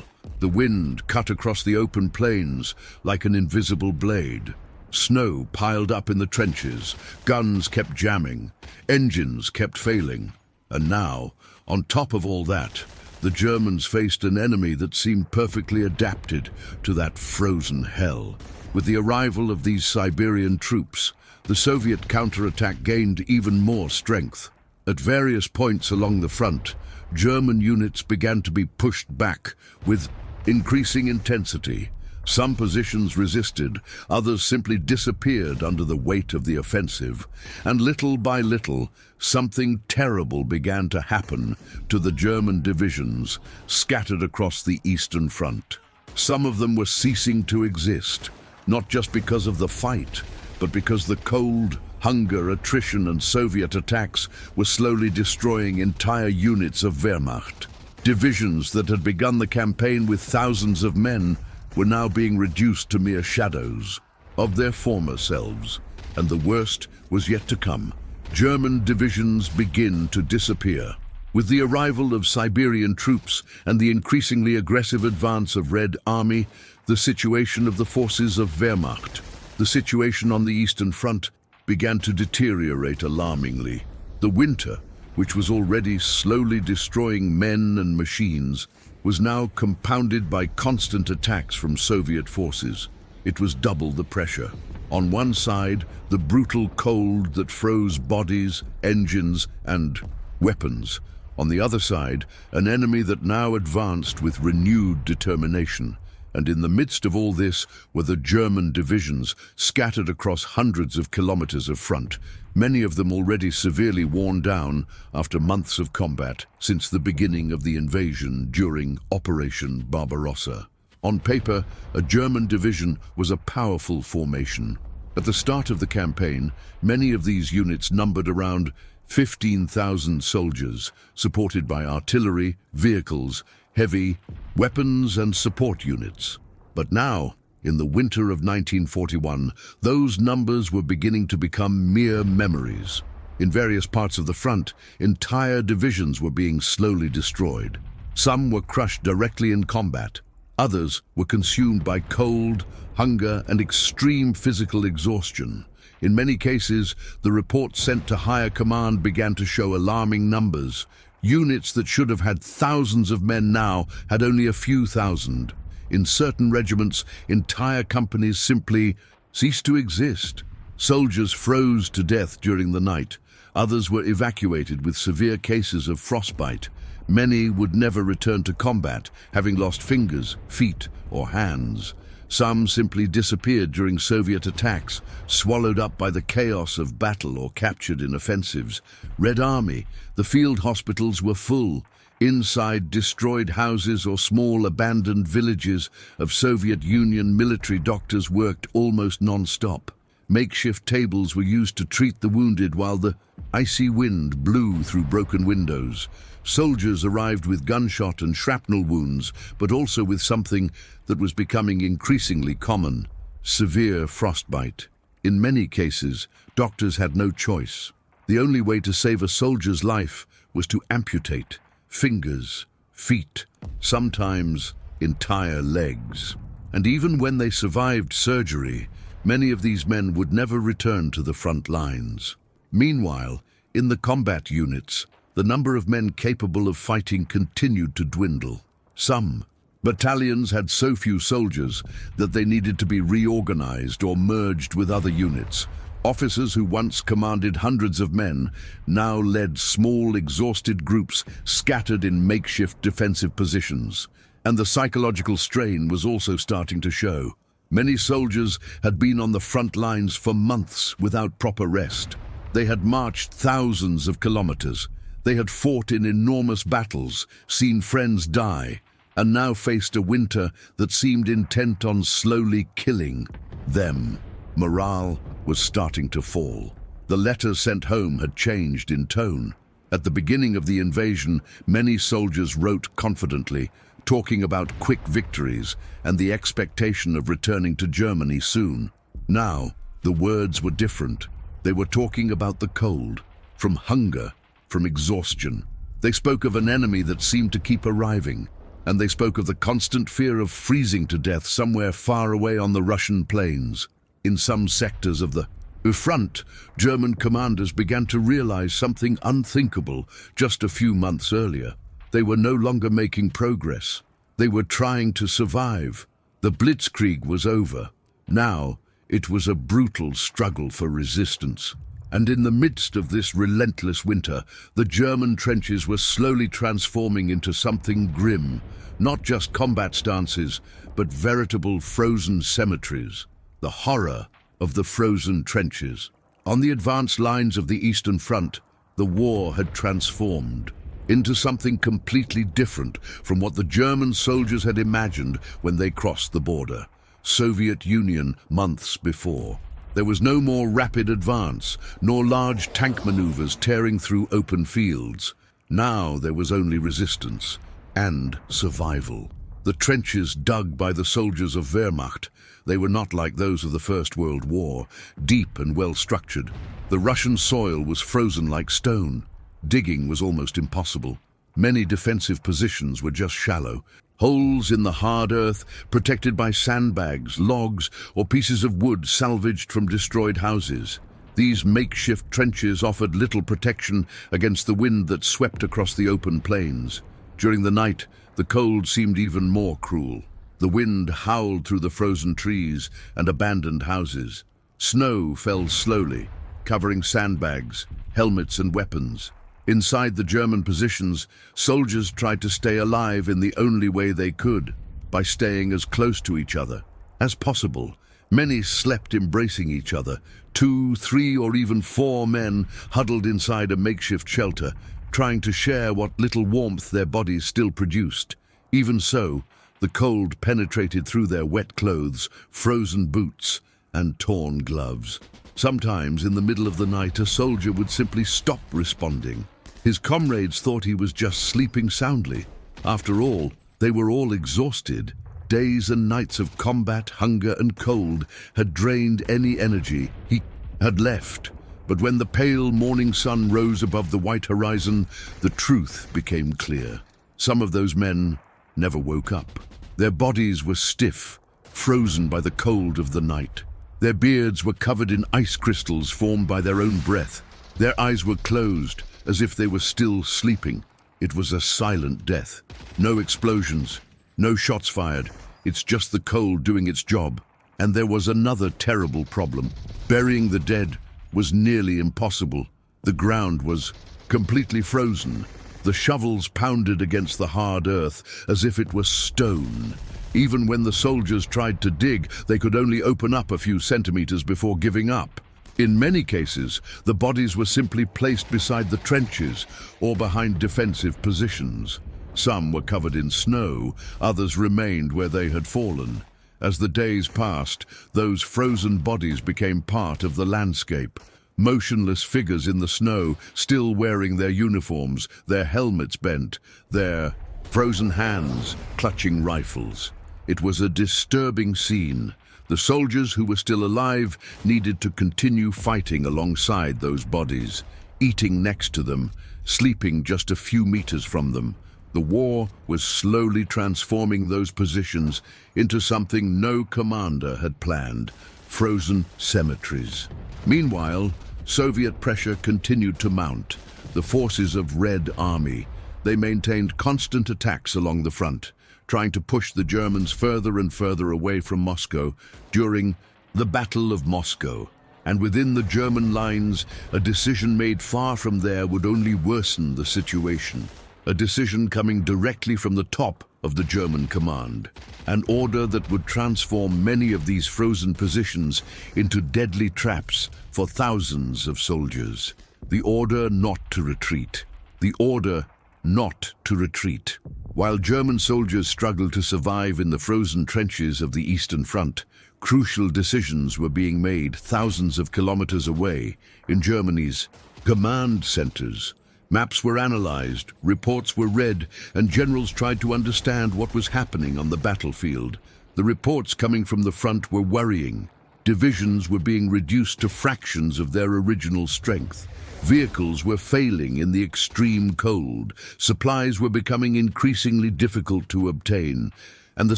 The wind cut across the open plains like an invisible blade. Snow piled up in the trenches, guns kept jamming, engines kept failing. And now, on top of all that, the Germans faced an enemy that seemed perfectly adapted to that frozen hell. With the arrival of these Siberian troops, the Soviet counterattack gained even more strength. At various points along the front, German units began to be pushed back with increasing intensity. Some positions resisted, others simply disappeared under the weight of the offensive, and little by little, something terrible began to happen to the German divisions scattered across the Eastern Front. Some of them were ceasing to exist, not just because of the fight, but because the cold, hunger, attrition, and Soviet attacks were slowly destroying entire units of Wehrmacht. Divisions that had begun the campaign with thousands of men were now being reduced to mere shadows of their former selves, and the worst was yet to come. German divisions begin to disappear. With the arrival of Siberian troops and the increasingly aggressive advance of Red Army, the situation of the forces of Wehrmacht, the situation on the Eastern Front, began to deteriorate alarmingly. The winter, which was already slowly destroying men and machines, was now compounded by constant attacks from Soviet forces. It was double the pressure. On one side, the brutal cold that froze bodies, engines, and weapons. On the other side, an enemy that now advanced with renewed determination. And in the midst of all this were the German divisions scattered across hundreds of kilometers of front, many of them already severely worn down after months of combat since the beginning of the invasion during Operation Barbarossa. On paper, a German division was a powerful formation. At the start of the campaign, many of these units numbered around 15,000 soldiers, supported by artillery, vehicles, heavy weapons and support units. But now, in the winter of 1941, those numbers were beginning to become mere memories. In various parts of the front, entire divisions were being slowly destroyed. Some were crushed directly in combat. Others were consumed by cold, hunger, and extreme physical exhaustion. In many cases, the reports sent to higher command began to show alarming numbers. Units that should have had thousands of men now had only a few thousand. In certain regiments, entire companies simply ceased to exist. Soldiers froze to death during the night. Others were evacuated with severe cases of frostbite. Many would never return to combat, having lost fingers, feet, or hands. Some simply disappeared during Soviet attacks, swallowed up by the chaos of battle or captured in offensives. Red Army, the field hospitals were full. Inside destroyed houses or small abandoned villages of Soviet Union military doctors worked almost non-stop. Makeshift tables were used to treat the wounded while the icy wind blew through broken windows. Soldiers arrived with gunshot and shrapnel wounds, but also with something that was becoming increasingly common: severe frostbite. In many cases, doctors had no choice. The only way to save a soldier's life was to amputate fingers, feet, sometimes entire legs. And even when they survived surgery, many of these men would never return to the front lines. Meanwhile, in the combat units, the number of men capable of fighting continued to dwindle. Some battalions had so few soldiers that they needed to be reorganized or merged with other units. Officers who once commanded hundreds of men now led small, exhausted groups scattered in makeshift defensive positions. And the psychological strain was also starting to show. Many soldiers had been on the front lines for months without proper rest. They had marched thousands of kilometers. They had fought in enormous battles, seen friends die, and now faced a winter that seemed intent on slowly killing them. Morale was starting to fall. The letters sent home had changed in tone. At the beginning of the invasion, many soldiers wrote confidently, talking about quick victories and the expectation of returning to Germany soon. Now, the words were different. They were talking about the cold, from hunger, from exhaustion. They spoke of an enemy that seemed to keep arriving, and they spoke of the constant fear of freezing to death somewhere far away on the Russian plains. In some sectors of the front, German commanders began to realize something unthinkable just a few months earlier. They were no longer making progress. They were trying to survive. The Blitzkrieg was over. Now, it was a brutal struggle for resistance. And in the midst of this relentless winter, the German trenches were slowly transforming into something grim, not just combat stances, but veritable frozen cemeteries. The horror of the frozen trenches. On the advanced lines of the Eastern Front, the war had transformed into something completely different from what the German soldiers had imagined when they crossed the border. Soviet Union months before. There was no more rapid advance, nor large tank maneuvers tearing through open fields. Now there was only resistance and survival. The trenches dug by the soldiers of Wehrmacht, they were not like those of the First World War, deep and well-structured. The Russian soil was frozen like stone. Digging was almost impossible. Many defensive positions were just shallow, holes in the hard earth protected by sandbags, logs, or pieces of wood salvaged from destroyed houses. These makeshift trenches offered little protection against the wind that swept across the open plains. During the night, the cold seemed even more cruel. The wind howled through the frozen trees and abandoned houses. Snow fell slowly, covering sandbags, helmets, and weapons. Inside the German positions, soldiers tried to stay alive in the only way they could, by staying as close to each other as possible. Many slept embracing each other, 2, 3, or even 4 men huddled inside a makeshift shelter, trying to share what little warmth their bodies still produced. Even so, the cold penetrated through their wet clothes, frozen boots, and torn gloves. Sometimes, in the middle of the night, a soldier would simply stop responding. His comrades thought he was just sleeping soundly. After all, they were all exhausted. Days and nights of combat, hunger, and cold had drained any energy he had left. But when the pale morning sun rose above the white horizon, the truth became clear. Some of those men never woke up. Their bodies were stiff, frozen by the cold of the night. Their beards were covered in ice crystals formed by their own breath. Their eyes were closed, as if they were still sleeping. It was a silent death. No explosions, no shots fired. It's just the cold doing its job. And there was another terrible problem. Burying the dead was nearly impossible. The ground was completely frozen. The shovels pounded against the hard earth as if it were stone. Even when the soldiers tried to dig, they could only open up a few centimeters before giving up. In many cases, the bodies were simply placed beside the trenches or behind defensive positions. Some were covered in snow, others remained where they had fallen. As the days passed, those frozen bodies became part of the landscape. Motionless figures in the snow, still wearing their uniforms, their helmets bent, their frozen hands clutching rifles. It was a disturbing scene. The soldiers who were still alive needed to continue fighting alongside those bodies, eating next to them, sleeping just a few meters from them. The war was slowly transforming those positions into something no commander had planned: frozen cemeteries. Meanwhile, Soviet pressure continued to mount. The forces of Red Army, they maintained constant attacks along the front, trying to push the Germans further and further away from Moscow during the Battle of Moscow. And within the German lines, a decision made far from there would only worsen the situation. A decision coming directly from the top of the German command. An order that would transform many of these frozen positions into deadly traps for thousands of soldiers. The order not to retreat. The order not to retreat. While German soldiers struggled to survive in the frozen trenches of the Eastern Front, crucial decisions were being made thousands of kilometers away in Germany's command centers. Maps were analyzed, reports were read, and generals tried to understand what was happening on the battlefield. The reports coming from the front were worrying. Divisions were being reduced to fractions of their original strength. Vehicles were failing in the extreme cold. Supplies were becoming increasingly difficult to obtain. And the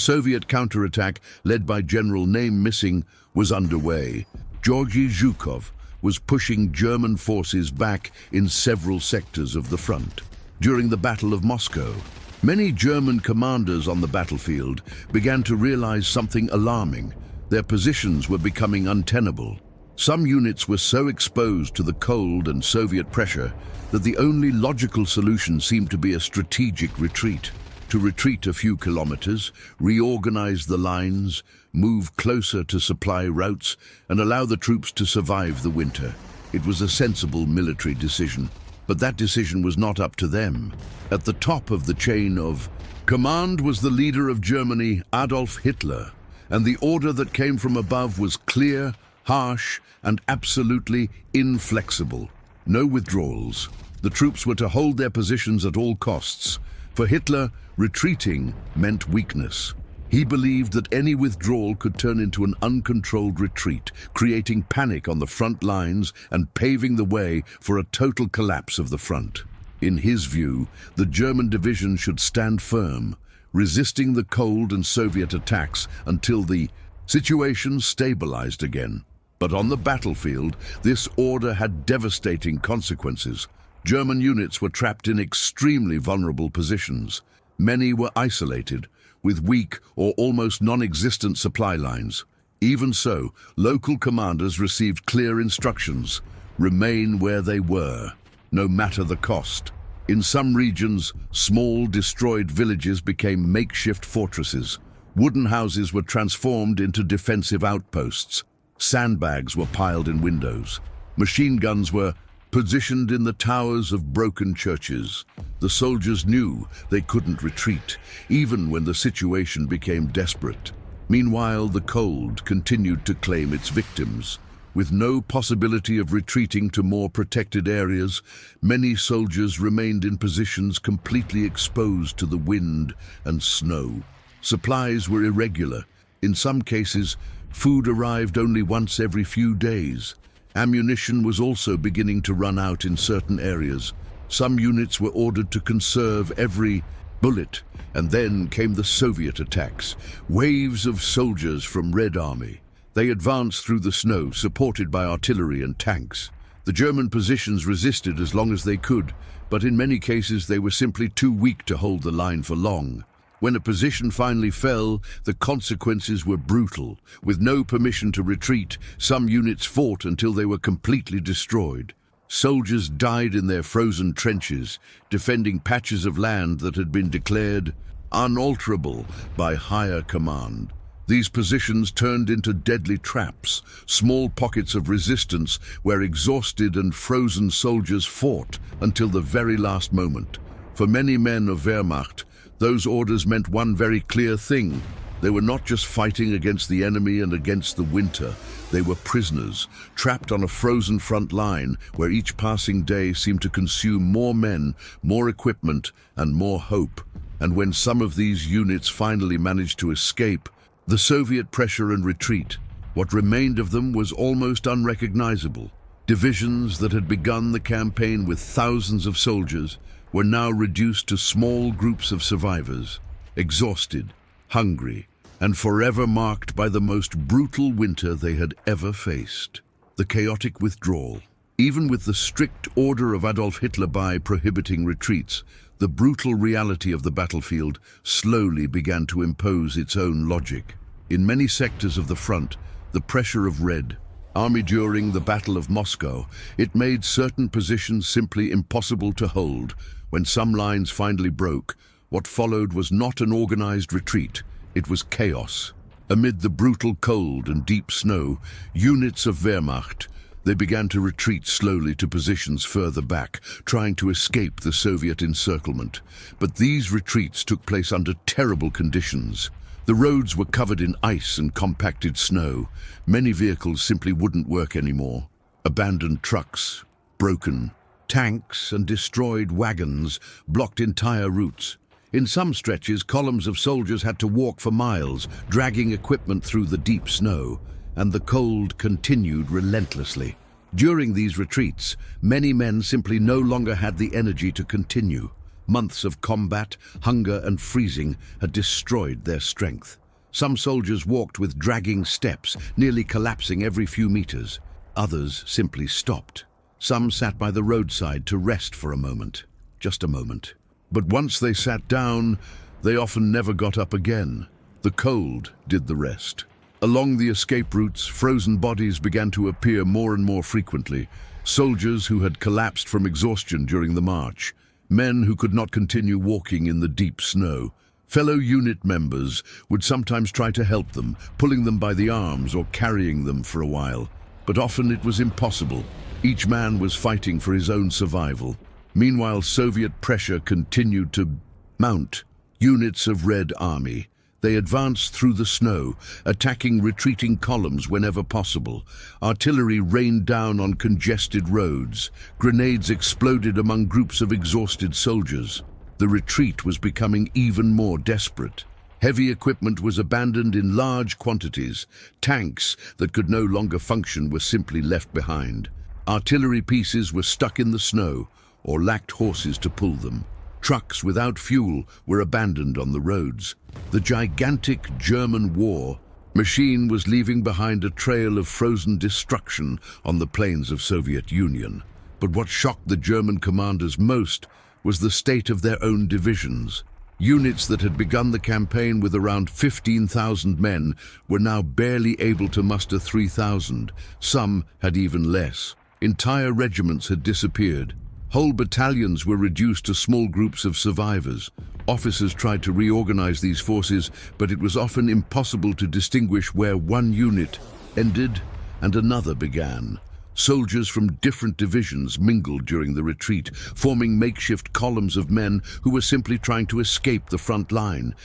Soviet counterattack, led by General Name Missing, was underway. Georgy Zhukov was pushing German forces back in several sectors of the front. During the Battle of Moscow, many German commanders on the battlefield began to realize something alarming. Their positions were becoming untenable. Some units were so exposed to the cold and Soviet pressure that the only logical solution seemed to be a strategic retreat. To retreat a few kilometers, reorganize the lines, move closer to supply routes, and allow the troops to survive the winter. It was a sensible military decision, but that decision was not up to them. At the top of the chain of command was the leader of Germany, Adolf Hitler, and the order that came from above was clear, harsh, and absolutely inflexible. No withdrawals. The troops were to hold their positions at all costs. For Hitler, retreating meant weakness. He believed that any withdrawal could turn into an uncontrolled retreat, creating panic on the front lines and paving the way for a total collapse of the front. In his view, the German division should stand firm, resisting the cold and Soviet attacks until the situation stabilized again. But on the battlefield, this order had devastating consequences. German units were trapped in extremely vulnerable positions. Many were isolated, with weak or almost non-existent supply lines. Even so, local commanders received clear instructions: remain where they were, no matter the cost. In some regions, small, destroyed villages became makeshift fortresses. Wooden houses were transformed into defensive outposts. Sandbags were piled in windows. Machine guns were positioned in the towers of broken churches. The soldiers knew they couldn't retreat, even when the situation became desperate. Meanwhile, the cold continued to claim its victims. With no possibility of retreating to more protected areas, many soldiers remained in positions completely exposed to the wind and snow. Supplies were irregular. In some cases, food arrived only once every few days. Ammunition was also beginning to run out in certain areas. Some units were ordered to conserve every bullet, and then came the Soviet attacks. Waves of soldiers from Red Army. They advanced through the snow, supported by artillery and tanks. The German positions resisted as long as they could, but in many cases they were simply too weak to hold the line for long. When a position finally fell, the consequences were brutal. With no permission to retreat, some units fought until they were completely destroyed. Soldiers died in their frozen trenches, defending patches of land that had been declared unalterable by higher command. These positions turned into deadly traps, small pockets of resistance where exhausted and frozen soldiers fought until the very last moment. For many men of Wehrmacht, those orders meant one very clear thing. They were not just fighting against the enemy and against the winter. They were prisoners, trapped on a frozen front line where each passing day seemed to consume more men, more equipment, and more hope. And when some of these units finally managed to escape, the Soviet pressure and retreat, what remained of them was almost unrecognizable. Divisions that had begun the campaign with thousands of soldiers were now reduced to small groups of survivors, exhausted, hungry, and forever marked by the most brutal winter they had ever faced. The chaotic withdrawal. Even with the strict order of Adolf Hitler by prohibiting retreats, the brutal reality of the battlefield slowly began to impose its own logic. In many sectors of the front, the pressure of Red Army during the Battle of Moscow, it made certain positions simply impossible to hold. When some lines finally broke, what followed was not an organized retreat, it was chaos. Amid the brutal cold and deep snow, units of Wehrmacht, they began to retreat slowly to positions further back, trying to escape the Soviet encirclement. But these retreats took place under terrible conditions. The roads were covered in ice and compacted snow. Many vehicles simply wouldn't work anymore. Abandoned trucks, broken tanks and destroyed wagons blocked entire routes. In some stretches, columns of soldiers had to walk for miles, dragging equipment through the deep snow, and the cold continued relentlessly. During these retreats, many men simply no longer had the energy to continue. Months of combat, hunger, and freezing had destroyed their strength. Some soldiers walked with dragging steps, nearly collapsing every few meters. Others simply stopped. Some sat by the roadside to rest for a moment, just a moment. But once they sat down, they often never got up again. The cold did the rest. Along the escape routes, frozen bodies began to appear more and more frequently. Soldiers who had collapsed from exhaustion during the march. Men who could not continue walking in the deep snow. Fellow unit members would sometimes try to help them, pulling them by the arms or carrying them for a while. But often it was impossible. Each man was fighting for his own survival. Meanwhile, Soviet pressure continued to mount. Units of Red Army. They advanced through the snow, attacking retreating columns whenever possible. Artillery rained down on congested roads. Grenades exploded among groups of exhausted soldiers. The retreat was becoming even more desperate. Heavy equipment was abandoned in large quantities. Tanks that could no longer function were simply left behind. Artillery pieces were stuck in the snow or lacked horses to pull them. Trucks without fuel were abandoned on the roads. The gigantic German war machine was leaving behind a trail of frozen destruction on the plains of Soviet Union. But what shocked the German commanders most was the state of their own divisions. Units that had begun the campaign with around 15,000 men were now barely able to muster 3,000. Some had even less. Entire regiments had disappeared. Whole battalions were reduced to small groups of survivors. Officers tried to reorganize these forces, but it was often impossible to distinguish where one unit ended and another began. Soldiers from different divisions mingled during the retreat, forming makeshift columns of men who were simply trying to escape the front line.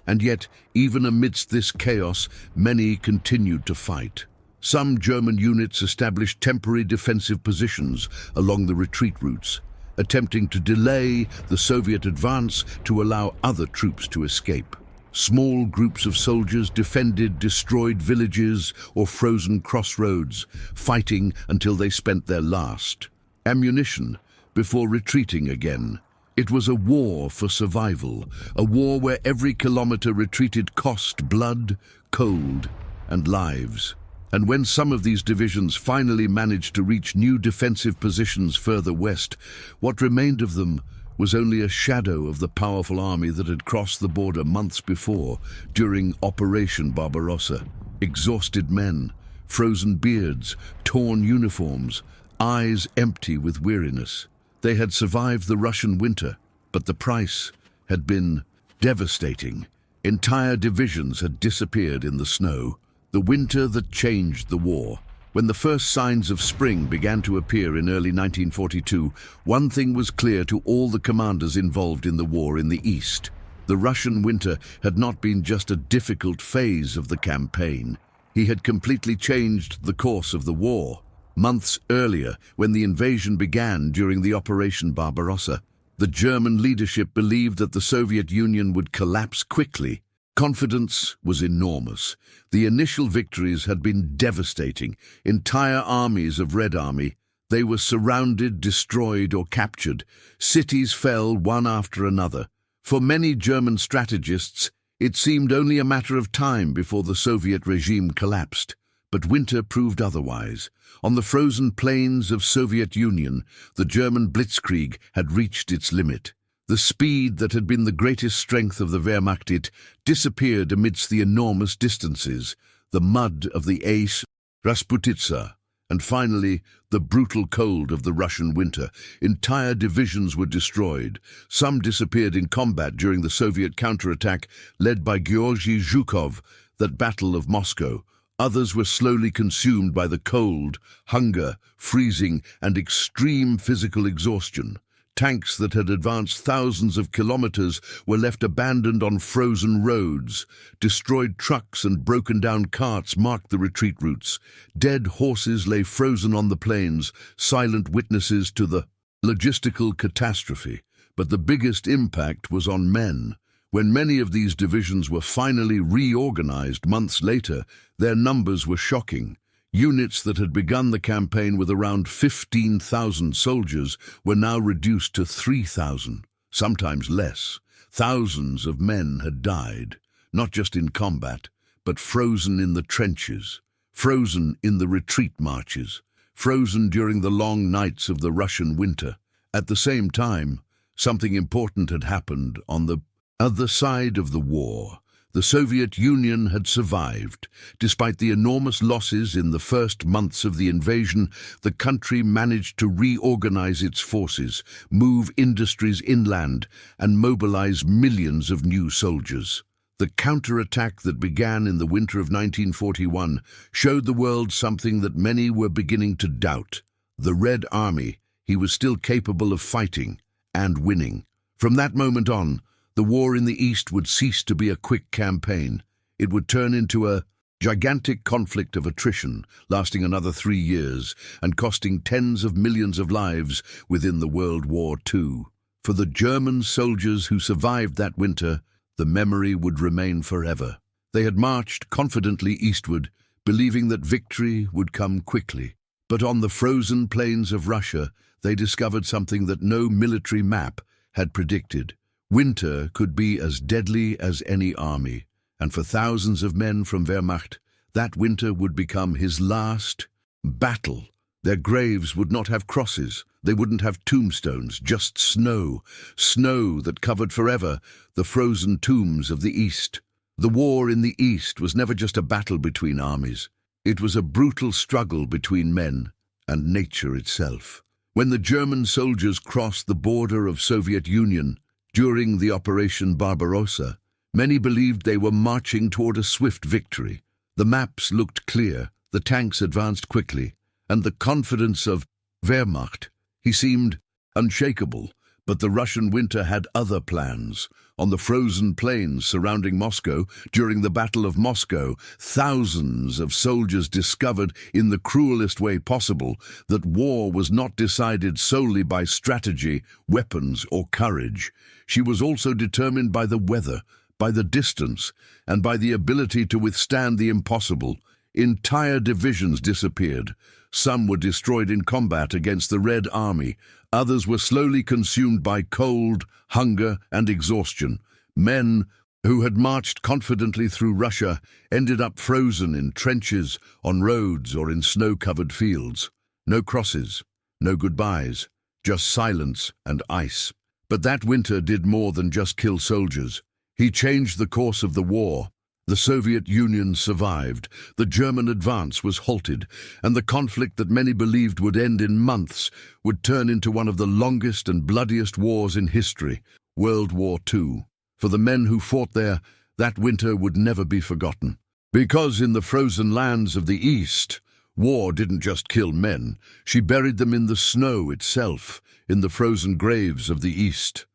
And yet, even amidst this chaos, many continued to fight. Some German units established temporary defensive positions along the retreat routes, attempting to delay the Soviet advance to allow other troops to escape. Small groups of soldiers defended destroyed villages or frozen crossroads, fighting until they spent their last ammunition before retreating again. It was a war for survival, a war where every kilometer retreated cost blood, cold, and lives. And when some of these divisions finally managed to reach new defensive positions further west, what remained of them was only a shadow of the powerful army that had crossed the border months before during Operation Barbarossa. Exhausted men, frozen beards, torn uniforms, eyes empty with weariness. They had survived the Russian winter, but the price had been devastating. Entire divisions had disappeared in the snow. The winter that changed the war. When the first signs of spring began to appear in early 1942, one thing was clear to all the commanders involved in the war in the East. The Russian winter had not been just a difficult phase of the campaign. He had completely changed the course of the war. Months earlier, when the invasion began during the Operation Barbarossa, the German leadership believed that the Soviet Union would collapse quickly. Confidence was enormous. The initial victories had been devastating. Entire armies of Red Army, they were surrounded, destroyed, or captured. Cities fell one after another. For many German strategists, it seemed only a matter of time before the Soviet regime collapsed. But winter proved otherwise. On the frozen plains of Soviet Union, the German Blitzkrieg had reached its limit. The speed that had been the greatest strength of the Wehrmacht, it disappeared amidst the enormous distances, the mud of the ice, Rasputitsa, and finally the brutal cold of the Russian winter. Entire divisions were destroyed. Some disappeared in combat during the Soviet counterattack led by Georgy Zhukov, that Battle of Moscow. Others were slowly consumed by the cold, hunger, freezing, and extreme physical exhaustion. Tanks that had advanced thousands of kilometers were left abandoned on frozen roads. Destroyed trucks and broken-down carts marked the retreat routes. Dead horses lay frozen on the plains, silent witnesses to the logistical catastrophe. But the biggest impact was on men. When many of these divisions were finally reorganized months later, their numbers were shocking. Units that had begun the campaign with around 15,000 soldiers were now reduced to 3,000, sometimes less. Thousands of men had died, not just in combat, but frozen in the trenches, frozen in the retreat marches, frozen during the long nights of the Russian winter. At the same time, something important had happened on the other side of the war. The Soviet Union had survived. Despite the enormous losses in the first months of the invasion, the country managed to reorganize its forces, move industries inland, and mobilize millions of new soldiers. The counterattack that began in the winter of 1941 showed the world something that many were beginning to doubt. The Red Army, he was still capable of fighting and winning. From that moment on, the war in the East would cease to be a quick campaign. It would turn into a gigantic conflict of attrition, lasting another 3 years and costing tens of millions of lives within the World War II. For the German soldiers who survived that winter, the memory would remain forever. They had marched confidently eastward, believing that victory would come quickly. But on the frozen plains of Russia, they discovered something that no military map had predicted. Winter could be as deadly as any army, and for thousands of men from Wehrmacht, that winter would become his last battle. Their graves would not have crosses, they wouldn't have tombstones, just snow. Snow that covered forever the frozen tombs of the East. The war in the East was never just a battle between armies. It was a brutal struggle between men and nature itself. When the German soldiers crossed the border of Soviet Union, during the Operation Barbarossa, many believed they were marching toward a swift victory. The maps looked clear, the tanks advanced quickly, and the confidence of Wehrmacht, he seemed unshakable. But the Russian winter had other plans. On the frozen plains surrounding Moscow, during the Battle of Moscow, thousands of soldiers discovered in the cruelest way possible that war was not decided solely by strategy, weapons, or courage. She was also determined by the weather, by the distance, and by the ability to withstand the impossible. Entire divisions disappeared. Some were destroyed in combat against the Red Army. Others were slowly consumed by cold, hunger, and exhaustion. Men who had marched confidently through Russia ended up frozen in trenches, on roads, or in snow-covered fields. No crosses, no goodbyes, just silence and ice. But that winter did more than just kill soldiers. He changed the course of the war. The Soviet Union survived, the German advance was halted, and the conflict that many believed would end in months would turn into one of the longest and bloodiest wars in history, World War II. For the men who fought there, that winter would never be forgotten. Because in the frozen lands of the East, war didn't just kill men, she buried them in the snow itself, in the frozen graves of the East.